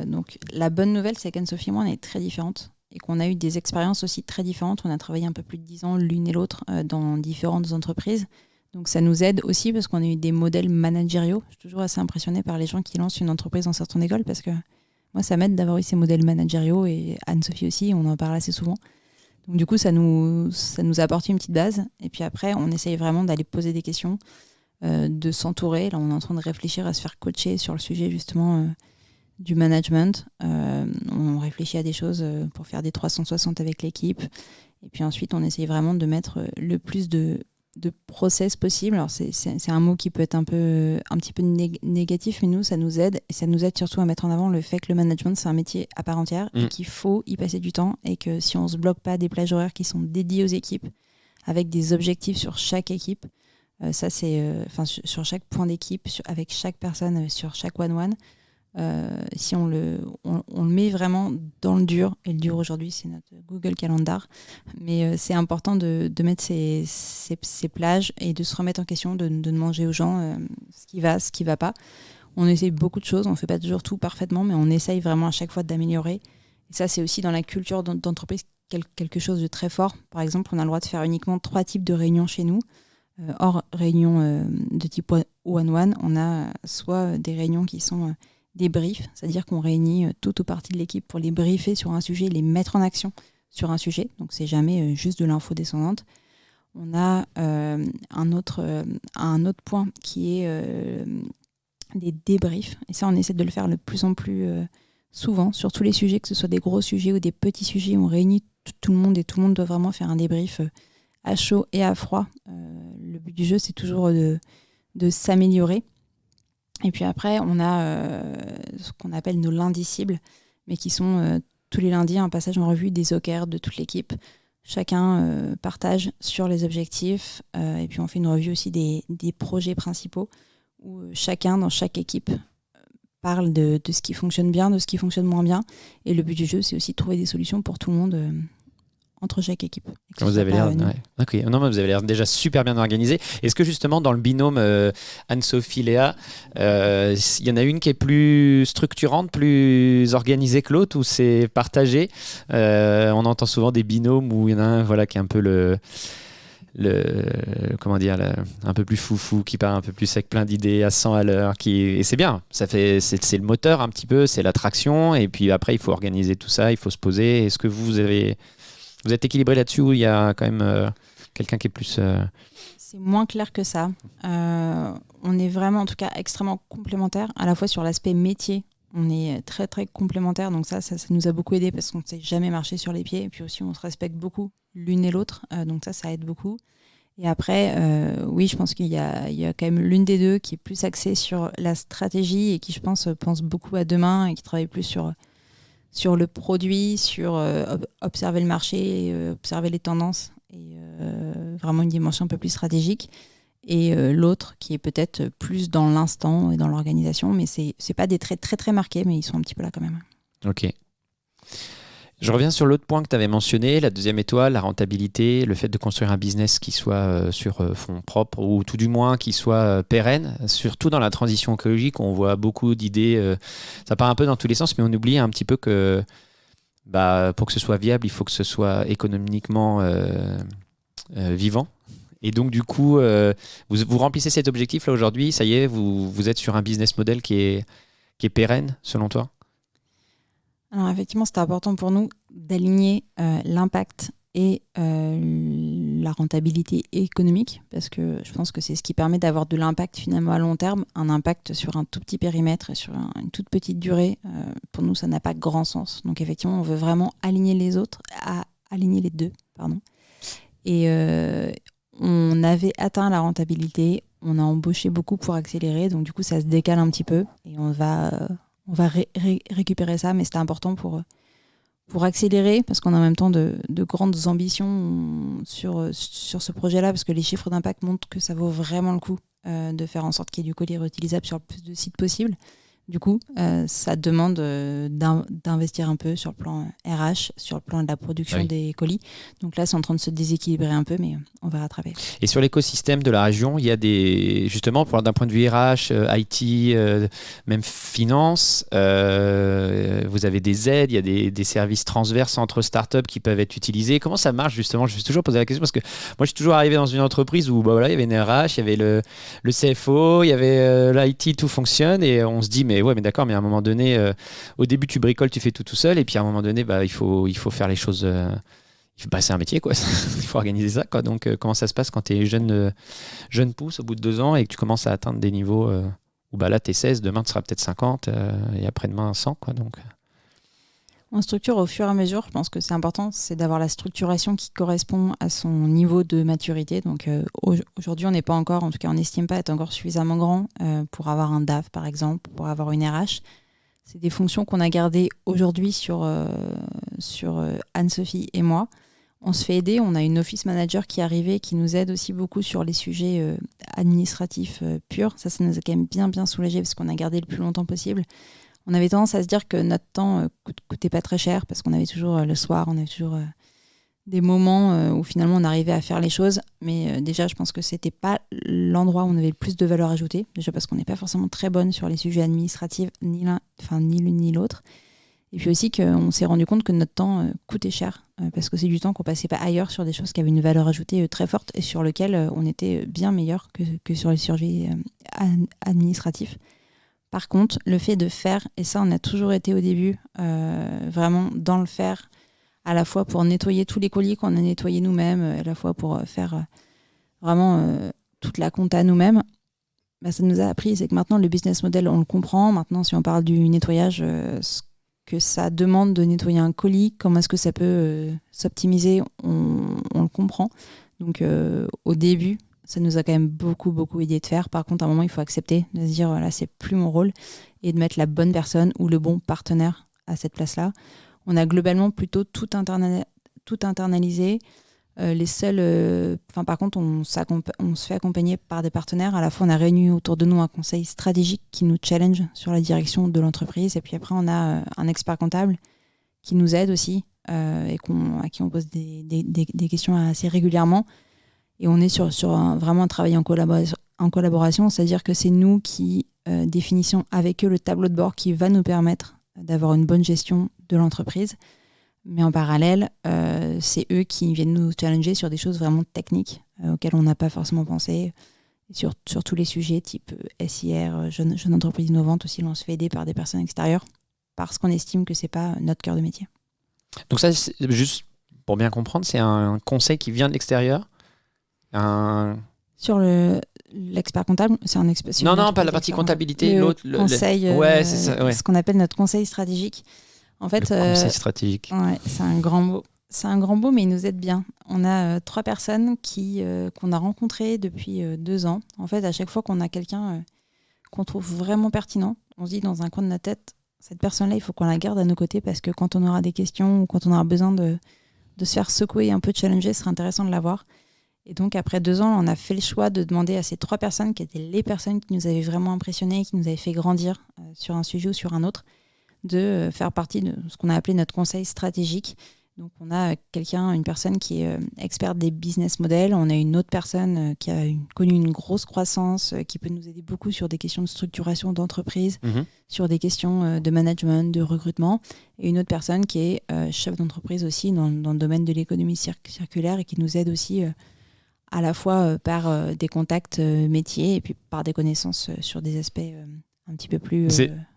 Donc la bonne nouvelle, c'est qu'Anne-Sophie et moi, on est très différentes et qu'on a eu des expériences aussi très différentes. On a travaillé un peu plus de 10 ans l'une et l'autre dans différentes entreprises. Donc ça nous aide aussi parce qu'on a eu des modèles managériaux. Je suis toujours assez impressionnée par les gens qui lancent une entreprise en sortant d'école parce que moi, ça m'aide d'avoir eu ces modèles managériaux et Anne-Sophie aussi, on en parle assez souvent. Donc du coup, ça nous a apporté une petite base. Et puis après, on essaye vraiment d'aller poser des questions, de s'entourer. Là, on est en train de réfléchir à se faire coacher sur le sujet justement du management. On réfléchit à des choses pour faire des 360 avec l'équipe. Et puis ensuite, on essaye vraiment de mettre le plus de process possible. Alors c'est un mot qui peut être un petit peu négatif, mais nous, ça nous aide. Et ça nous aide surtout à mettre en avant le fait que le management, c'est un métier à part entière et qu'il faut y passer du temps. Et que si on ne se bloque pas des plages horaires qui sont dédiées aux équipes, avec des objectifs sur chaque équipe, ça c'est sur chaque point d'équipe, avec chaque personne, sur chaque one-one, si on le met vraiment dans le dur, et le dur aujourd'hui c'est notre Google Calendar, mais c'est important de mettre ces plages et de se remettre en question, de demander aux gens ce qui va pas. On essaye beaucoup de choses, on fait pas toujours tout parfaitement, mais on essaye vraiment à chaque fois d'améliorer. Et ça c'est aussi dans la culture d'entreprise quelque chose de très fort. Par exemple, on a le droit de faire uniquement 3 types de réunions chez nous. Hors réunions de type one-one, on a soit des réunions qui sont des briefs, c'est-à-dire qu'on réunit toute ou partie de l'équipe pour les briefer sur un sujet, les mettre en action sur un sujet. Donc c'est jamais juste de l'info descendante. On a un autre point qui est des débriefs. Et ça, on essaie de le faire le plus en plus souvent sur tous les sujets, que ce soit des gros sujets ou des petits sujets. On réunit tout le monde et tout le monde doit vraiment faire un débrief à chaud et à froid. Le but du jeu, c'est toujours de s'améliorer. Et puis après, on a ce qu'on appelle nos lundis cibles, mais qui sont tous les lundis un passage en revue des OKR de toute l'équipe. Chacun partage sur les objectifs, et puis on fait une revue aussi des projets principaux, où chacun dans chaque équipe parle de ce qui fonctionne bien, de ce qui fonctionne moins bien. Et le but du jeu, c'est aussi de trouver des solutions pour tout le monde entre chaque équipe. Vous avez l'air, okay. Non, mais vous avez l'air déjà super bien organisé. Est-ce que justement dans le binôme Anne-Sophie, Léa, il y en a une qui est plus structurante, plus organisée que l'autre, ou c'est partagé? On entend souvent des binômes où il y en a un qui est un peu un peu plus foufou, qui part un peu plus avec plein d'idées à 100 à l'heure, et c'est bien, c'est le moteur un petit peu, c'est l'attraction, et puis après il faut organiser tout ça, il faut se poser. Est-ce que vous êtes équilibré là-dessus, ou il y a quand même quelqu'un qui est plus... C'est moins clair que ça. On est vraiment, en tout cas, extrêmement complémentaires, à la fois sur l'aspect métier. On est très, très complémentaires, donc ça nous a beaucoup aidé parce qu'on ne s'est jamais marché sur les pieds. Et puis aussi, on se respecte beaucoup l'une et l'autre, donc ça aide beaucoup. Et après, oui, je pense qu'il y a quand même l'une des deux qui est plus axée sur la stratégie et qui, je pense beaucoup à demain et qui travaille plus sur le produit, sur observer le marché, observer les tendances, et vraiment une dimension un peu plus stratégique. Et l'autre qui est peut-être plus dans l'instant et dans l'organisation, mais c'est pas des traits très très marqués, mais ils sont un petit peu là quand même. Ok. Je reviens sur l'autre point que tu avais mentionné, la deuxième étoile, la rentabilité, le fait de construire un business qui soit sur fonds propres, ou tout du moins qui soit pérenne, surtout dans la transition écologique. On voit beaucoup d'idées, ça part un peu dans tous les sens, mais on oublie un petit peu que pour que ce soit viable, il faut que ce soit économiquement vivant. Et donc du coup, vous remplissez cet objectif là aujourd'hui, ça y est, vous êtes sur un business model qui est pérenne selon toi? Alors effectivement, c'était important pour nous d'aligner l'impact et la rentabilité économique, parce que je pense que c'est ce qui permet d'avoir de l'impact finalement à long terme. Un impact sur un tout petit périmètre et sur une toute petite durée, pour nous, ça n'a pas grand sens. Donc effectivement, on veut vraiment aligner les deux. Et on avait atteint la rentabilité, on a embauché beaucoup pour accélérer, donc du coup, ça se décale un petit peu et on va récupérer ça, mais c'était important pour accélérer, parce qu'on a en même temps de grandes ambitions sur ce projet-là, parce que les chiffres d'impact montrent que ça vaut vraiment le coup de faire en sorte qu'il y ait du colis réutilisable sur le plus de sites possible. Du coup, ça demande d'investir un peu sur le plan RH, sur le plan de la production des colis. Donc là, c'est en train de se déséquilibrer un peu, mais on va rattraper. Et sur l'écosystème de la région, il y a justement, d'un point de vue RH, IT, même finance, vous avez des aides, il y a des services transverses entre startups qui peuvent être utilisés. Comment ça marche justement? Je me suis toujours posé la question, parce que moi, je suis toujours arrivé dans une entreprise où il y avait une RH, il y avait le CFO, il y avait l'IT, tout fonctionne, et on se dit, mais d'accord, mais à un moment donné, au début tu bricoles, tu fais tout seul, et puis à un moment donné, il faut faire les choses, c'est un métier, quoi. Il faut organiser ça, quoi. Donc, comment ça se passe quand tu es jeune pousse au bout de 2 ans et que tu commences à atteindre des niveaux où là, tu es 16, demain, tu seras peut-être 50 et après-demain, 100, quoi. Donc... On structure au fur et à mesure. Je pense que c'est important, c'est d'avoir la structuration qui correspond à son niveau de maturité. Donc aujourd'hui, on n'est pas encore, en tout cas, on n'estime pas être encore suffisamment grand pour avoir un DAF, par exemple, pour avoir une RH. C'est des fonctions qu'on a gardées aujourd'hui sur Anne-Sophie et moi. On se fait aider. On a une office manager qui est arrivée, qui nous aide aussi beaucoup sur les sujets administratifs purs. Ça nous a quand même bien soulagé parce qu'on a gardé le plus longtemps possible. On avait tendance à se dire que notre temps coûtait pas très cher parce qu'on avait toujours le soir, on avait toujours des moments où finalement on arrivait à faire les choses. Mais déjà, je pense que c'était pas l'endroit où on avait le plus de valeur ajoutée. Déjà parce qu'on n'est pas forcément très bonne sur les sujets administratifs, ni l'une ni l'autre. Et puis aussi qu'on s'est rendu compte que notre temps coûtait cher parce que c'est du temps qu'on passait pas ailleurs sur des choses qui avaient une valeur ajoutée très forte et sur lesquelles on était bien meilleur que sur les sujets administratifs. Par contre, le fait de faire, et ça on a toujours été au début, vraiment dans le faire, à la fois pour nettoyer tous les colis qu'on a nettoyés nous-mêmes, à la fois pour faire vraiment toute la compta nous-mêmes, ça nous a appris, c'est que maintenant le business model, on le comprend. Maintenant, si on parle du nettoyage, ce que ça demande de nettoyer un colis, comment est-ce que ça peut s'optimiser, on le comprend. Donc au début, ça nous a quand même beaucoup aidé de faire. Par contre, à un moment, il faut accepter de se dire, voilà, c'est plus mon rôle et de mettre la bonne personne ou le bon partenaire à cette place-là. On a globalement plutôt tout internalisé. Les seuls, par contre, on se fait accompagner par des partenaires. À la fois, on a réuni autour de nous un conseil stratégique qui nous challenge sur la direction de l'entreprise. Et puis après, on a un expert comptable qui nous aide aussi et à qui on pose des questions assez régulièrement. Et on est sur vraiment un travail en collaboration, c'est-à-dire que c'est nous qui définissons avec eux le tableau de bord qui va nous permettre d'avoir une bonne gestion de l'entreprise. Mais en parallèle, c'est eux qui viennent nous challenger sur des choses vraiment techniques auxquelles on n'a pas forcément pensé. Sur tous les sujets type SIR, jeune entreprise innovante aussi, on se fait aider par des personnes extérieures parce qu'on estime que ce n'est pas notre cœur de métier. Donc ça, juste pour bien comprendre, c'est un conseil qui vient de l'extérieur. Sur l'expert comptable, c'est un expert. Non, pas la partie comptabilité. Le conseil, ouais, c'est ça, ouais. Ce qu'on appelle notre conseil stratégique. En fait, le conseil stratégique. Ouais, c'est un grand mot. C'est un grand mot, mais il nous aide bien. On a 3 personnes qu'on a rencontrées depuis 2 ans. En fait, à chaque fois qu'on a quelqu'un qu'on trouve vraiment pertinent, on se dit dans un coin de notre tête, cette personne-là, il faut qu'on la garde à nos côtés parce que quand on aura des questions ou quand on aura besoin de se faire secouer et un peu challenger, ce serait intéressant de l'avoir. Et donc, après 2 ans, on a fait le choix de demander à ces 3 personnes qui étaient les personnes qui nous avaient vraiment impressionnés, qui nous avaient fait grandir sur un sujet ou sur un autre, de faire partie de ce qu'on a appelé notre conseil stratégique. Donc, on a une personne qui est experte des business models. On a une autre personne qui a connu une grosse croissance, qui peut nous aider beaucoup sur des questions de structuration d'entreprise, sur des questions de management, de recrutement. Et une autre personne qui est chef d'entreprise aussi dans le domaine de l'économie circulaire et qui nous aide aussi à la fois par des contacts métiers et puis par des connaissances sur des aspects un petit peu plus...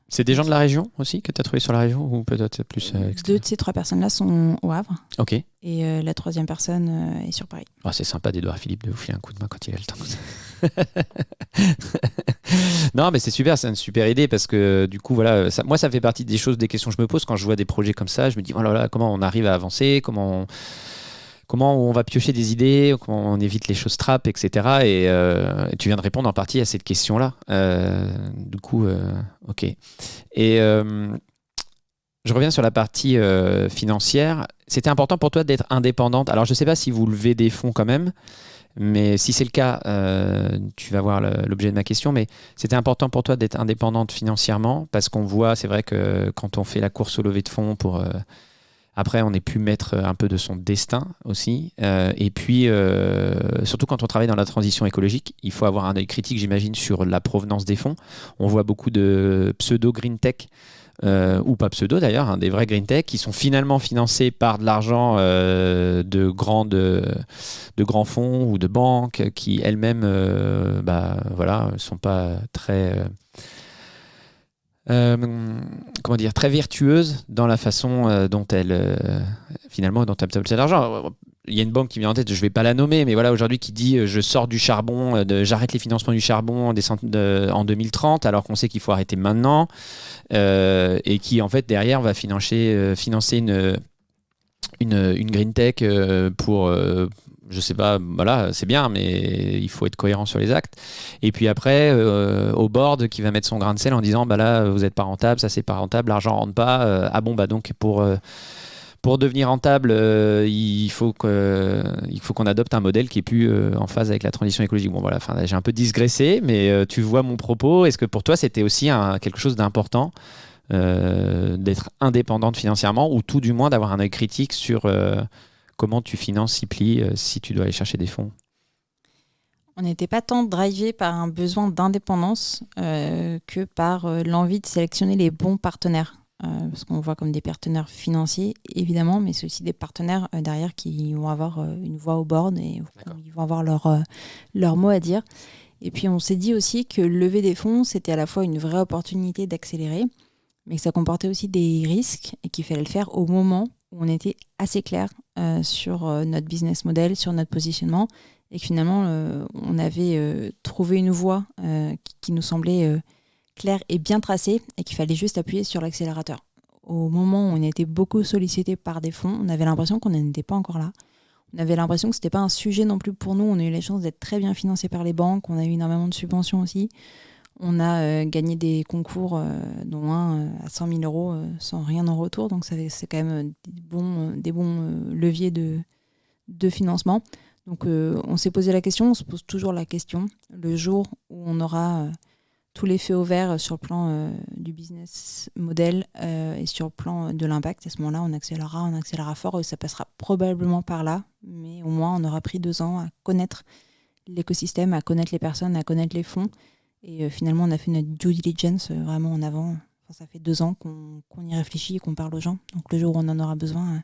C'est des gens de la région aussi que tu as trouvé sur la région ou peut-être plus extérieur? 2 de ces 3 personnes-là sont au Havre. Ok. Et la 3e personne est sur Paris. Oh, c'est sympa d'Edouard Philippe de vous filer un coup de main quand il a le temps. Non, mais c'est super, c'est une super idée parce que du coup, voilà, moi, ça fait partie des questions que je me pose quand je vois des projets comme ça. Je me dis, oh là là, comment on arrive à avancer, comment on va piocher des idées, comment on évite les choses trappes, etc. Et tu viens de répondre en partie à cette question-là. Du coup, ok. Et je reviens sur la partie financière. C'était important pour toi d'être indépendante. Alors, je ne sais pas si vous levez des fonds quand même, mais si c'est le cas, tu vas voir l'objet de ma question. Mais c'était important pour toi d'être indépendante financièrement parce qu'on voit, c'est vrai que quand on fait la course aux levées de fonds pour... Après, on est pu maître un peu de son destin aussi. Et puis, surtout quand on travaille dans la transition écologique, il faut avoir un œil critique, j'imagine, sur la provenance des fonds. On voit beaucoup de pseudo-green tech, ou pas pseudo d'ailleurs, des vrais green tech, qui sont finalement financés par de l'argent de grands fonds ou de banques qui elles-mêmes sont pas très... très vertueuse dans la façon dont elle finalement dans ta table d'argent. Il y a une banque qui vient en tête, je ne vais pas la nommer, mais voilà, aujourd'hui qui dit je sors du charbon, j'arrête les financements du charbon en 2030, alors qu'on sait qu'il faut arrêter maintenant, et qui en fait derrière va financer une green tech pour je sais pas, voilà, c'est bien, mais il faut être cohérent sur les actes. Et puis après, au board qui va mettre son grain de sel en disant bah là, vous n'êtes pas rentable, ça c'est pas rentable, l'argent rentre pas. Ah bon, bah donc pour devenir rentable, il faut qu'on adopte un modèle qui est plus en phase avec la transition écologique. Bon voilà, j'ai un peu digressé, mais tu vois mon propos. Est-ce que pour toi, c'était aussi quelque chose d'important d'être indépendante financièrement, ou tout du moins d'avoir un œil critique sur comment tu finances Ciply si tu dois aller chercher des fonds? On n'était pas tant drivé par un besoin d'indépendance que par l'envie de sélectionner les bons partenaires. Parce qu'on voit comme des partenaires financiers, évidemment, mais c'est aussi des partenaires derrière qui vont avoir une voix au board et ils vont avoir leur mot à dire. Et puis on s'est dit aussi que lever des fonds, c'était à la fois une vraie opportunité d'accélérer, mais que ça comportait aussi des risques et qu'il fallait le faire au moment où on était assez clair sur notre business model, sur notre positionnement, et que finalement on avait trouvé une voie qui nous semblait claire et bien tracée, et qu'il fallait juste appuyer sur l'accélérateur. Au moment où on était beaucoup sollicité par des fonds, on avait l'impression qu'on n'était pas encore là. On avait l'impression que ce n'était pas un sujet non plus pour nous. On a eu la chance d'être très bien financés par les banques, on a eu énormément de subventions aussi. On a gagné des concours, dont un à 100 000 euros sans rien en retour. Donc c'est quand même des bons leviers de financement. Donc on s'est posé la question, on se pose toujours la question. Le jour où on aura tous les faits au vert sur le plan du business model et sur le plan de l'impact, à ce moment-là, on accélérera fort et ça passera probablement par là. Mais au moins, on aura pris 2 ans à connaître l'écosystème, à connaître les personnes, à connaître les fonds. Et finalement, on a fait notre due diligence vraiment en avant. Enfin, ça fait 2 ans qu'on y réfléchit et qu'on parle aux gens. Donc le jour où on en aura besoin,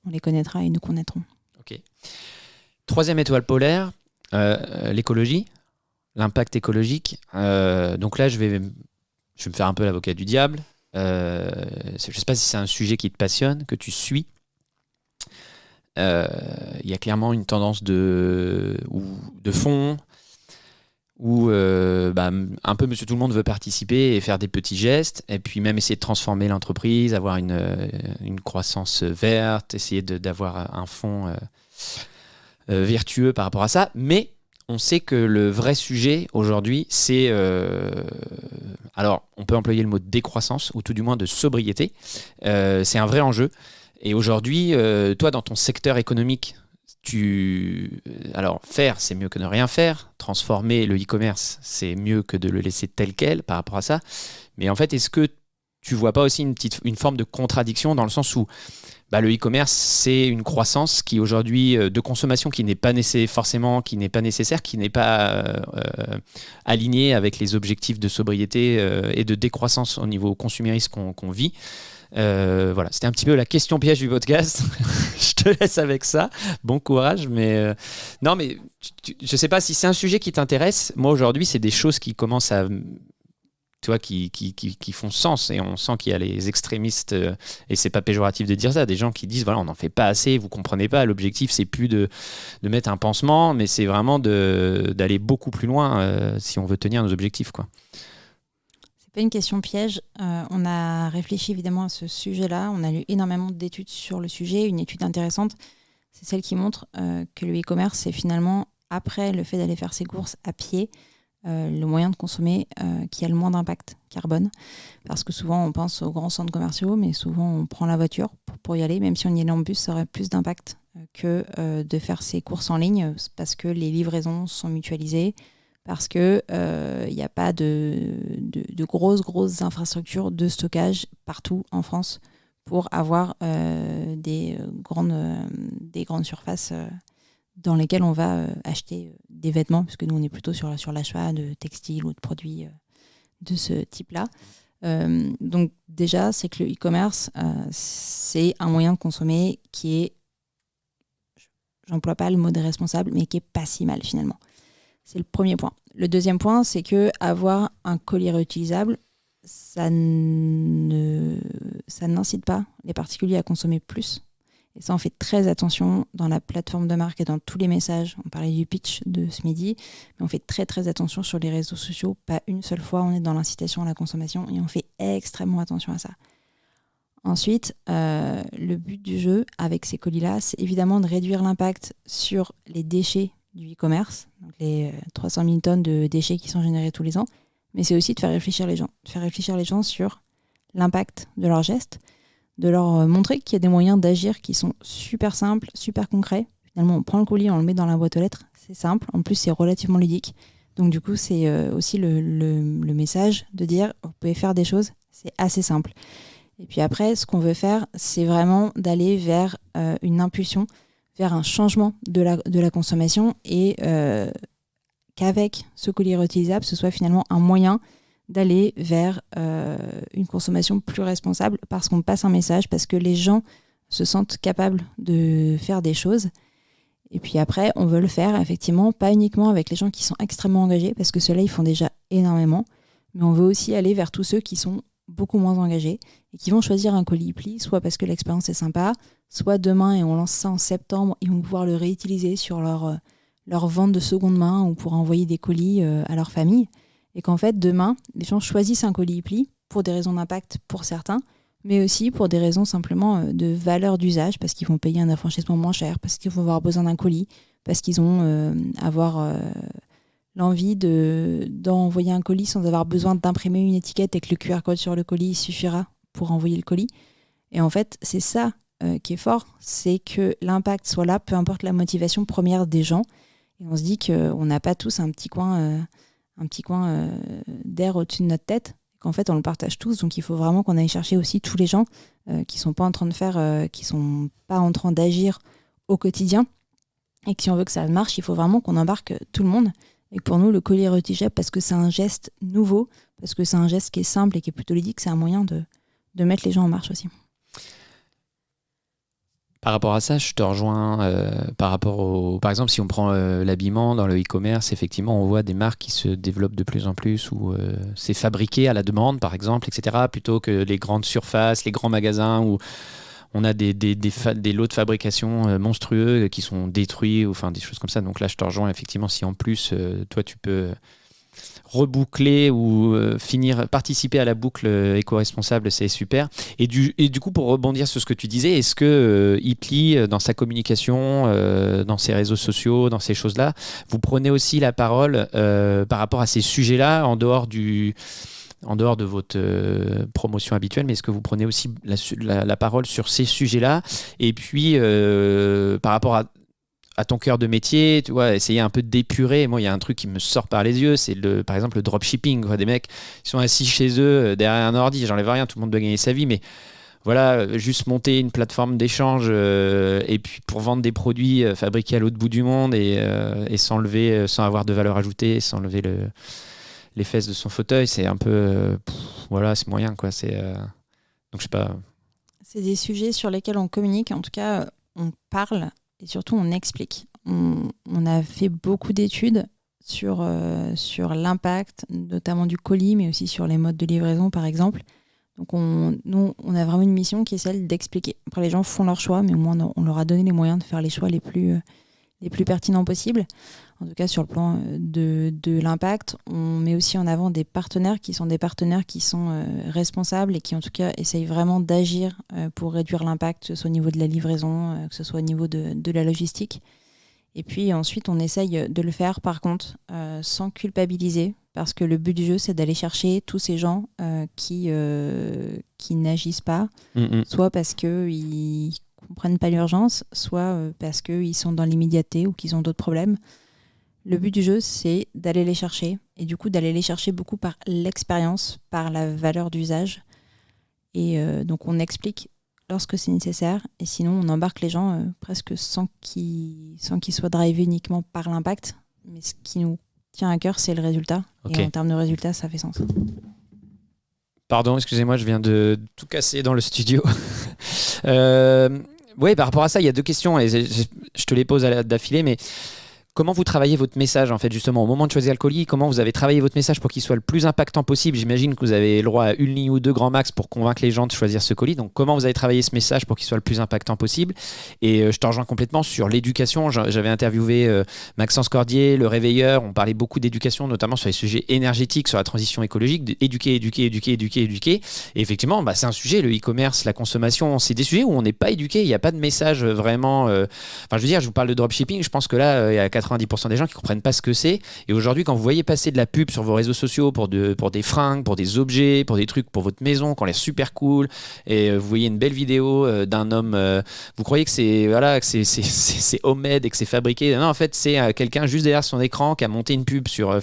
on les connaîtra et ils nous connaîtront. Ok. 3e étoile polaire, l'écologie, l'impact écologique. Donc là, je vais me faire un peu l'avocat du diable. Je ne sais pas si c'est un sujet qui te passionne, que tu suis. Il y a clairement une tendance de fond où un peu monsieur tout le monde veut participer et faire des petits gestes, et puis même essayer de transformer l'entreprise, avoir une croissance verte, essayer d'avoir un fonds vertueux par rapport à ça. Mais on sait que le vrai sujet aujourd'hui, c'est... alors, on peut employer le mot décroissance, ou tout du moins de sobriété. C'est un vrai enjeu. Et aujourd'hui, toi, dans ton secteur économique, alors, faire, c'est mieux que ne rien faire. Transformer le e-commerce, c'est mieux que de le laisser tel quel par rapport à ça. Mais en fait, est-ce que tu vois pas aussi une forme de contradiction dans le sens où le e-commerce, c'est une croissance qui aujourd'hui de consommation qui n'est pas nécessaire, qui n'est pas alignée avec les objectifs de sobriété et de décroissance au niveau consumériste qu'on vit. Voilà, c'était un petit peu la question piège du podcast. Je te laisse avec ça. Bon courage, mais non, mais je sais pas si c'est un sujet qui t'intéresse. Moi aujourd'hui, c'est des choses qui commencent à, tu vois, qui font sens, et on sent qu'il y a les extrémistes et c'est pas péjoratif de dire ça. Des gens qui disent voilà, on n'en fait pas assez, vous comprenez pas. L'objectif, c'est plus de mettre un pansement, mais c'est vraiment d'aller beaucoup plus loin si on veut tenir nos objectifs, quoi. Pas une question piège. On a réfléchi évidemment à ce sujet-là. On a lu énormément d'études sur le sujet. Une étude intéressante, c'est celle qui montre que le e-commerce, c'est finalement, après le fait d'aller faire ses courses à pied, le moyen de consommer qui a le moins d'impact carbone. Parce que souvent, on pense aux grands centres commerciaux, mais souvent, on prend la voiture pour y aller. Même si on y allait en bus, ça aurait plus d'impact que de faire ses courses en ligne, parce que les livraisons sont mutualisées, parce qu'il n'y a pas de grosses infrastructures de stockage partout en France pour avoir des grandes surfaces dans lesquelles on va acheter des vêtements, puisque nous, on est plutôt sur l'achat de textiles ou de produits de ce type-là. Donc déjà, c'est que le e-commerce, c'est un moyen de consommer qui est, j'emploie pas le mot de responsable, mais qui est pas si mal finalement. C'est le premier point. Le deuxième point, c'est que avoir un colis réutilisable, ça n'incite pas les particuliers à consommer plus. Et ça, on fait très attention dans la plateforme de marque et dans tous les messages. On parlait du pitch de ce midi, mais on fait très très attention sur les réseaux sociaux. Pas une seule fois, on est dans l'incitation à la consommation et on fait extrêmement attention à ça. Ensuite, le but du jeu avec ces colis-là, c'est évidemment de réduire l'impact sur les déchets du e-commerce, donc les 300 000 tonnes de déchets qui sont générés tous les ans, mais c'est aussi de faire réfléchir les gens sur l'impact de leurs gestes, de leur montrer qu'il y a des moyens d'agir qui sont super simples, super concrets. Finalement, on prend le colis, on le met dans la boîte aux lettres, c'est simple, en plus c'est relativement ludique. Donc du coup, c'est aussi le message de dire, vous pouvez faire des choses, c'est assez simple. Et puis après, ce qu'on veut faire, c'est vraiment d'aller vers une impulsion, vers un changement de la consommation et qu'avec ce colis réutilisable, ce soit finalement un moyen d'aller vers une consommation plus responsable parce qu'on passe un message, parce que les gens se sentent capables de faire des choses. Et puis après, on veut le faire effectivement, pas uniquement avec les gens qui sont extrêmement engagés, parce que ceux-là, ils font déjà énormément, mais on veut aussi aller vers tous ceux qui sont beaucoup moins engagés et qui vont choisir un colis pli, soit parce que l'expérience est sympa, soit demain, et on lance ça en septembre, ils vont pouvoir le réutiliser sur leur vente de seconde main ou pour envoyer des colis à leur famille. Et qu'en fait, demain, les gens choisissent un colis pli pour des raisons d'impact pour certains, mais aussi pour des raisons simplement de valeur d'usage, parce qu'ils vont payer un affranchissement moins cher, parce qu'ils vont avoir besoin d'un colis, parce qu'ils vont avoir l'envie d'envoyer un colis sans avoir besoin d'imprimer une étiquette et que le QR code sur le colis suffira pour envoyer le colis. Et en fait, c'est ça qui est fort, c'est que l'impact soit là, peu importe la motivation première des gens. Et on se dit qu'on n'a pas tous un petit coin d'air au-dessus de notre tête, qu'en fait on le partage tous, donc il faut vraiment qu'on aille chercher aussi tous les gens qui sont pas en train de faire, qui sont pas en train d'agir au quotidien, et que si on veut que ça marche, il faut vraiment qu'on embarque tout le monde. Et pour nous, le colis réutilisable, parce que c'est un geste nouveau, parce que c'est un geste qui est simple et qui est plutôt ludique, c'est un moyen de mettre les gens en marche aussi. Par rapport à ça, je te rejoins par exemple, si on prend l'habillement dans le e-commerce, effectivement, on voit des marques qui se développent de plus en plus où c'est fabriqué à la demande, par exemple, etc., plutôt que les grandes surfaces, les grands magasins où on a des lots de fabrication monstrueux qui sont détruits, ou enfin des choses comme ça. Donc là, je te rejoins, effectivement, si en plus, toi, tu peux reboucler ou participer à la boucle éco-responsable, c'est super. Et du coup, pour rebondir sur ce que tu disais, est-ce que Eatly, dans sa communication, dans ses réseaux sociaux, dans ces choses-là, vous prenez aussi la parole par rapport à ces sujets-là, en dehors de votre promotion habituelle, mais est-ce que vous prenez aussi la parole sur ces sujets-là? Et puis, par rapport à ton cœur de métier, tu vois, essayer un peu d'épurer. Moi, il y a un truc qui me sort par les yeux, c'est par exemple le dropshipping, quoi. Des mecs qui sont assis chez eux derrière un ordi, j'enlève rien, tout le monde doit gagner sa vie, mais voilà, juste monter une plateforme d'échange et puis pour vendre des produits fabriqués à l'autre bout du monde et sans avoir de valeur ajoutée, sans lever les fesses de son fauteuil, c'est un peu voilà, c'est moyen, quoi. Donc je sais pas. C'est des sujets sur lesquels on communique, en tout cas on parle. Et surtout, on explique. On a fait beaucoup d'études sur l'impact, notamment du colis, mais aussi sur les modes de livraison, par exemple. Donc, nous, on a vraiment une mission qui est celle d'expliquer. Après, les gens font leur choix, mais au moins, on leur a donné les moyens de faire les choix les plus pertinents possibles. En tout cas, sur le plan de l'impact, on met aussi en avant des partenaires qui sont responsables et qui, en tout cas, essayent vraiment d'agir pour réduire l'impact, que ce soit au niveau de la livraison, que ce soit au niveau de la logistique. Et puis ensuite, on essaye de le faire, par contre, sans culpabiliser, parce que le but du jeu, c'est d'aller chercher tous ces gens qui n'agissent pas, soit parce qu'ils ne comprennent pas l'urgence, soit parce qu'ils sont dans l'immédiateté ou qu'ils ont d'autres problèmes. Le but du jeu, c'est d'aller les chercher, et du coup d'aller les chercher beaucoup par l'expérience, par la valeur d'usage. Et donc on explique lorsque c'est nécessaire, et sinon on embarque les gens presque sans qu'ils soient drivés uniquement par l'impact. Mais ce qui nous tient à cœur, c'est le résultat. Okay. Et en termes de résultat, ça fait sens. Pardon, excusez-moi, je viens de tout casser dans le studio. Oui, par rapport à ça, il y a deux questions, et je te les pose d'affilée, mais Comment vous travaillez votre message, en fait, justement, au moment de choisir le colis? Comment vous avez travaillé votre message pour qu'il soit le plus impactant possible? J'imagine que vous avez le droit à une ligne ou deux grand max pour convaincre les gens de choisir ce colis. Donc, comment vous avez travaillé ce message pour qu'il soit le plus impactant possible? Et je te rejoins complètement sur l'éducation. J'avais interviewé Maxence Cordier, le réveilleur. On parlait beaucoup d'éducation, notamment sur les sujets énergétiques, sur la transition écologique. Éduquer. Et effectivement, c'est un sujet, le e-commerce, la consommation, c'est des sujets où on n'est pas éduqué. Il n'y a pas de message vraiment. Je veux dire, je vous parle de dropshipping. Je pense que là, il y a 90% des gens qui ne comprennent pas ce que c'est. Et aujourd'hui, quand vous voyez passer de la pub sur vos réseaux sociaux pour des fringues, pour des objets, pour des trucs pour votre maison, qui ont l'air super cool, et vous voyez une belle vidéo d'un homme, vous croyez que c'est homemade et que c'est fabriqué. Non, en fait, c'est quelqu'un juste derrière son écran qui a monté une pub sur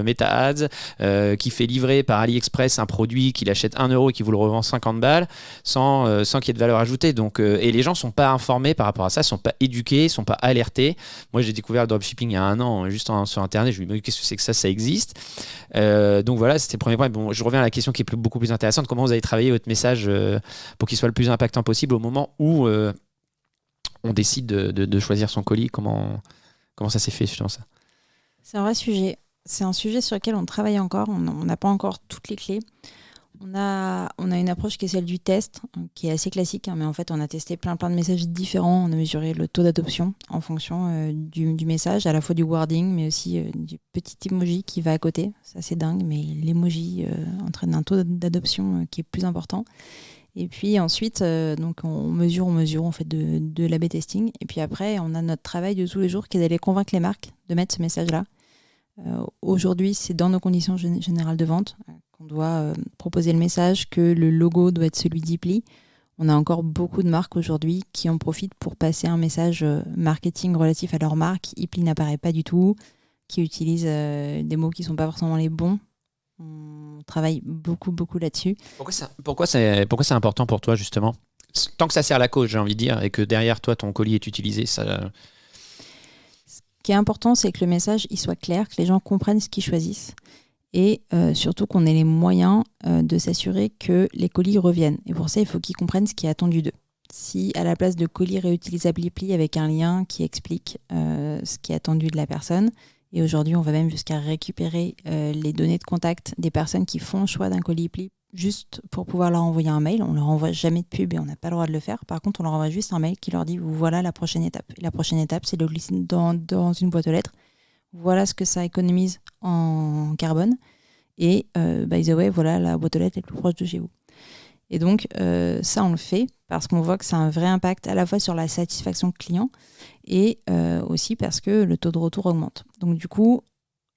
Meta Ads, qui fait livrer par AliExpress un produit qu'il achète 1 euro et qui vous le revend 50 balles sans qu'il y ait de valeur ajoutée. Donc, et les gens ne sont pas informés par rapport à ça, ne sont pas éduqués, ne sont pas alertés. Moi, j'ai découvert le dropshipping il y a 1 an, juste sur Internet. Je me dis, qu'est-ce que c'est que ça existe. Donc voilà, c'était le premier point. Bon, je reviens à la question qui est beaucoup plus intéressante. Comment vous avez travaillé votre message pour qu'il soit le plus impactant possible au moment où on décide de choisir son colis? Comment ça s'est fait, justement, ça? C'est un vrai sujet. C'est un sujet sur lequel on travaille encore. On n'a pas encore toutes les clés. On a une approche qui est celle du test, qui est assez classique, mais en fait, on a testé plein de messages différents. On a mesuré le taux d'adoption en fonction du message, à la fois du wording, mais aussi du petit emoji qui va à côté. Ça, c'est dingue, mais l'emoji entraîne un taux d'adoption qui est plus important. Et puis ensuite, donc on mesure, on fait de l'A/B testing. Et puis après, on a notre travail de tous les jours qui est d'aller convaincre les marques de mettre ce message-là. Aujourd'hui, c'est dans nos conditions générales de vente qu'on doit proposer le message, que le logo doit être celui d'Ipli. On a encore beaucoup de marques aujourd'hui qui en profitent pour passer un message marketing relatif à leur marque. Ipli n'apparaît pas du tout, qui utilisent des mots qui ne sont pas forcément les bons. On travaille beaucoup là-dessus. Pourquoi c'est important pour toi, justement? Tant que ça sert la cause, j'ai envie de dire, et que derrière toi, ton colis est utilisé, ça... Ce qui est important, c'est que le message il soit clair, que les gens comprennent ce qu'ils choisissent et surtout qu'on ait les moyens de s'assurer que les colis reviennent. Et pour ça, il faut qu'ils comprennent ce qui est attendu d'eux. Si à la place de colis réutilisables Ipli avec un lien qui explique ce qui est attendu de la personne, et aujourd'hui, on va même jusqu'à récupérer les données de contact des personnes qui font le choix d'un colis Ipli juste pour pouvoir leur envoyer un mail. On ne leur envoie jamais de pub et on n'a pas le droit de le faire. Par contre, on leur envoie juste un mail qui leur dit voilà la prochaine étape. Et la prochaine étape, c'est de le glisser dans une boîte aux lettres. Voilà ce que ça économise en carbone. Et by the way, voilà la boîte aux lettres la plus proche de chez vous. Et donc, ça, on le fait parce qu'on voit que ça a un vrai impact à la fois sur la satisfaction client et aussi parce que le taux de retour augmente. Donc, du coup,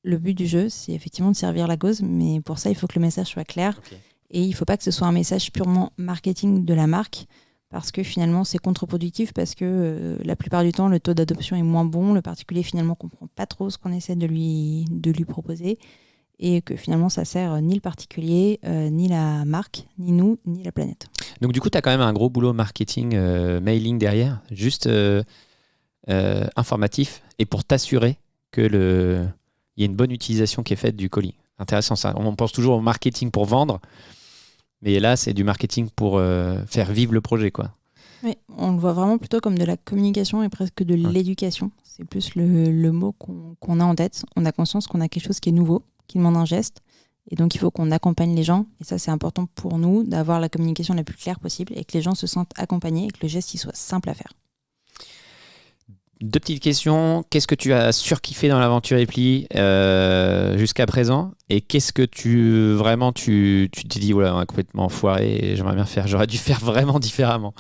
le but du jeu, c'est effectivement de servir la cause, mais pour ça, il faut que le message soit clair. Okay. Et il ne faut pas que ce soit un message purement marketing de la marque, parce que finalement, c'est contre-productif, parce que la plupart du temps, le taux d'adoption est moins bon. Le particulier, finalement, ne comprend pas trop ce qu'on essaie de lui proposer. Et que finalement, ça sert ni le particulier, ni la marque, ni nous, ni la planète. Donc du coup, tu as quand même un gros boulot marketing, mailing derrière, juste informatif, et pour t'assurer qu'il y ait une bonne utilisation qui est faite du colis. Intéressant ça. On pense toujours au marketing pour vendre, mais là, c'est du marketing pour faire vivre le projet, quoi. Oui, on le voit vraiment plutôt comme de la communication et presque de l'éducation. C'est plus le mot qu'on a en tête. On a conscience qu'on a quelque chose qui est nouveau, qui demande un geste. Et donc, il faut qu'on accompagne les gens. Et ça, c'est important pour nous d'avoir la communication la plus claire possible et que les gens se sentent accompagnés et que le geste il soit simple à faire. 2 petites questions. Qu'est-ce que tu as surkiffé dans l'aventure Ipli jusqu'à présent? Et qu'est-ce que tu t'es dit, voilà, on a complètement foiré et j'aurais dû faire vraiment différemment?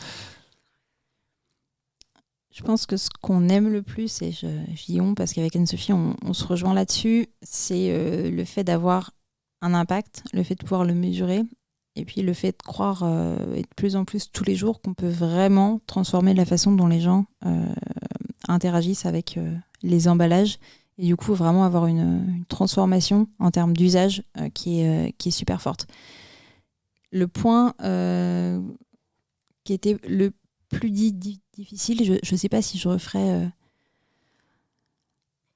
Je pense que ce qu'on aime le plus, et je dis on parce qu'avec Anne-Sophie, on se rejoint là-dessus, c'est le fait d'avoir un impact, le fait de pouvoir le mesurer, et puis le fait de croire et de plus en plus tous les jours qu'on peut vraiment transformer la façon dont les gens interagissent avec les emballages, et du coup vraiment avoir une transformation en termes d'usage qui est super forte. Le point qui était le plus difficile, je ne sais pas si je referais...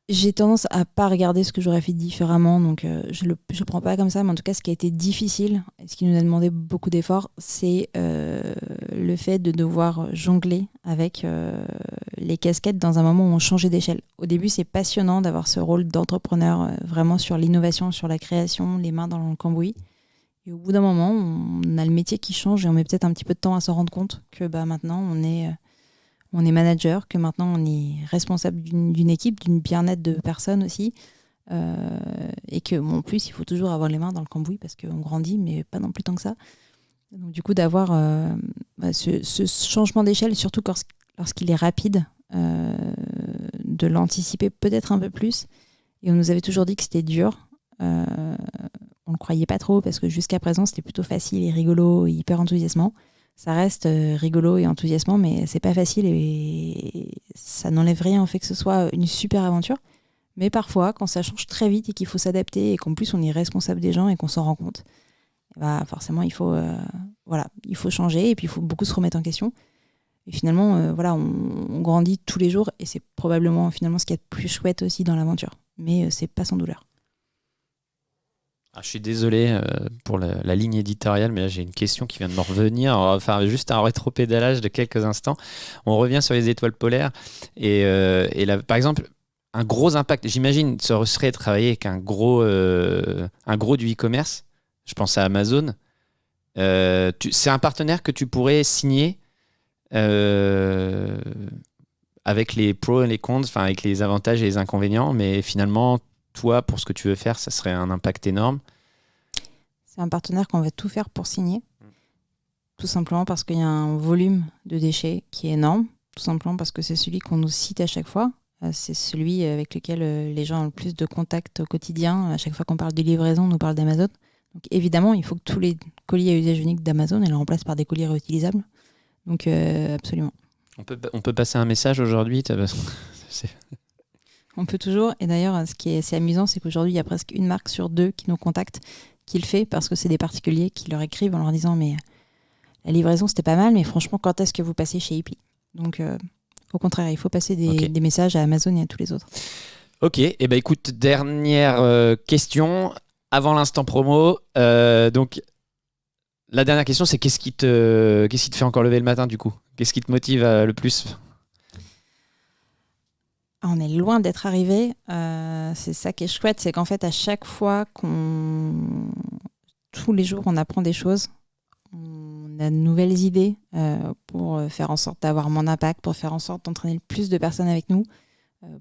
J'ai tendance à pas regarder ce que j'aurais fait différemment, donc je le prends pas comme ça, mais en tout cas ce qui a été difficile, et ce qui nous a demandé beaucoup d'efforts, c'est le fait de devoir jongler avec les casquettes dans un moment où on changeait d'échelle. Au début, c'est passionnant d'avoir ce rôle d'entrepreneur vraiment sur l'innovation, sur la création, les mains dans le cambouis. Et au bout d'un moment, on a le métier qui change et on met peut-être un petit peu de temps à se rendre compte que maintenant, on est manager, que maintenant, on est responsable d'une équipe, d'une bien-être de personnes aussi. Et que, en plus, il faut toujours avoir les mains dans le cambouis parce qu'on grandit, mais pas non plus tant que ça. Donc, du coup, d'avoir ce changement d'échelle, surtout lorsqu'il est rapide, de l'anticiper peut-être un peu plus. Et on nous avait toujours dit que c'était dur. On ne le croyait pas trop parce que jusqu'à présent, c'était plutôt facile et rigolo et hyper enthousiasmant. Ça reste rigolo et enthousiasmant, mais c'est pas facile et ça n'enlève rien au fait que ce soit une super aventure. Mais parfois, quand ça change très vite et qu'il faut s'adapter et qu'en plus on est responsable des gens et qu'on s'en rend compte, forcément il faut changer et puis il faut beaucoup se remettre en question. Et finalement, on grandit tous les jours et c'est probablement finalement ce qu'il y a de plus chouette aussi dans l'aventure. Mais c'est pas sans douleur. Je suis désolé pour la ligne éditoriale, mais là j'ai une question qui vient de me revenir. On va faire juste un rétropédalage de quelques instants. On revient sur les étoiles polaires et là, par exemple, un gros impact. J'imagine ce serait de travailler avec un gros du e-commerce. Je pense à Amazon. C'est un partenaire que tu pourrais signer avec les pros et les cons, enfin avec les avantages et les inconvénients, mais finalement, toi, pour ce que tu veux faire, ça serait un impact énorme. C'est un partenaire qu'on va tout faire pour signer, tout simplement parce qu'il y a un volume de déchets qui est énorme, tout simplement parce que c'est celui qu'on nous cite à chaque fois. C'est celui avec lequel les gens ont le plus de contact au quotidien. À chaque fois qu'on parle de livraison, on nous parle d'Amazon. Donc évidemment, il faut que tous les colis à usage unique d'Amazon, ils les remplacent par des colis réutilisables. Donc absolument. On peut passer un message aujourd'hui. On peut toujours. Et d'ailleurs, ce qui est assez amusant, c'est qu'aujourd'hui, il y a presque une marque sur 2 qui nous contacte, qui le fait parce que c'est des particuliers qui leur écrivent en leur disant « mais la livraison, c'était pas mal, mais franchement, quand est-ce que vous passez chez Ipli ?» Donc au contraire, il faut passer des messages à Amazon et à tous les autres. Ok, et écoute, dernière question avant l'instant promo. Donc, la dernière question, c'est qu'est-ce qui te fait encore lever le matin du coup ? Qu'est-ce qui te motive le plus ? On est loin d'être arrivé. C'est ça qui est chouette, c'est qu'en fait, à chaque fois tous les jours, on apprend des choses. On a de nouvelles idées pour faire en sorte d'avoir moins d'impact, pour faire en sorte d'entraîner le plus de personnes avec nous,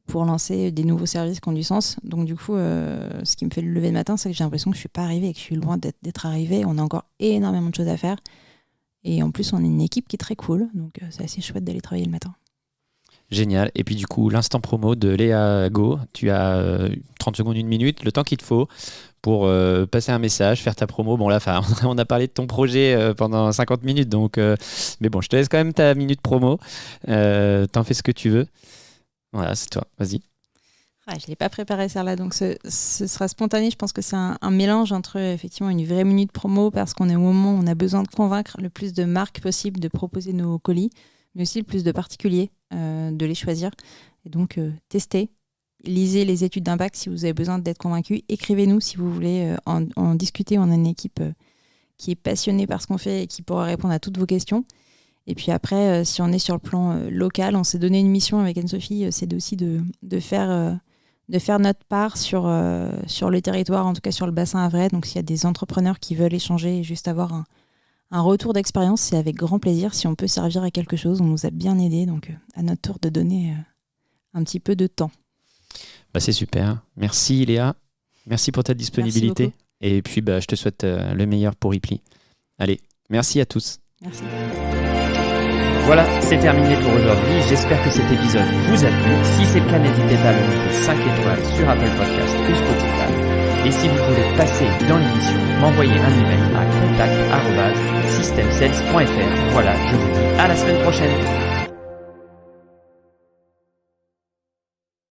pour lancer des nouveaux services qui ont du sens. Donc du coup, ce qui me fait lever le matin, c'est que j'ai l'impression que je ne suis pas arrivée et que je suis loin d'être arrivée. On a encore énormément de choses à faire. Et en plus, on est une équipe qui est très cool. Donc c'est assez chouette d'aller travailler le matin. Génial. Et puis du coup, l'instant promo de Léa Go. Tu as 30 secondes, 1 minute, le temps qu'il te faut pour passer un message, faire ta promo. Bon là, on a parlé de ton projet pendant 50 minutes, donc mais bon, je te laisse quand même ta minute promo. T'en fais ce que tu veux. Voilà, c'est toi. Vas-y. Je ne l'ai pas préparé celle-là, donc ce sera spontané. Je pense que c'est un mélange entre effectivement une vraie minute promo, parce qu'on est au moment où on a besoin de convaincre le plus de marques possible de proposer nos colis, mais aussi le plus de particuliers de les choisir. Et donc, testez. Lisez les études d'impact si vous avez besoin d'être convaincu. Écrivez-nous si vous voulez en discuter. On a une équipe qui est passionnée par ce qu'on fait et qui pourra répondre à toutes vos questions. Et puis après, si on est sur le plan local, on s'est donné une mission avec Anne-Sophie, c'est aussi de faire notre part sur le territoire, en tout cas sur le bassin havrais. Donc s'il y a des entrepreneurs qui veulent échanger et juste avoir un retour d'expérience, c'est avec grand plaisir. Si on peut servir à quelque chose, on nous a bien aidés. Donc à notre tour de donner un petit peu de temps. C'est super. Merci Léa. Merci pour ta disponibilité. Et puis je te souhaite le meilleur pour Ipli. Allez, merci à tous. Merci. Voilà, c'est terminé pour aujourd'hui. J'espère que cet épisode vous a plu. Si c'est le cas, n'hésitez pas à le mettre 5 étoiles sur Apple Podcast ou Spotify. Et si vous voulez passer dans l'émission, m'envoyez un email à contact@systemsales.fr. Voilà, je vous dis à la semaine prochaine.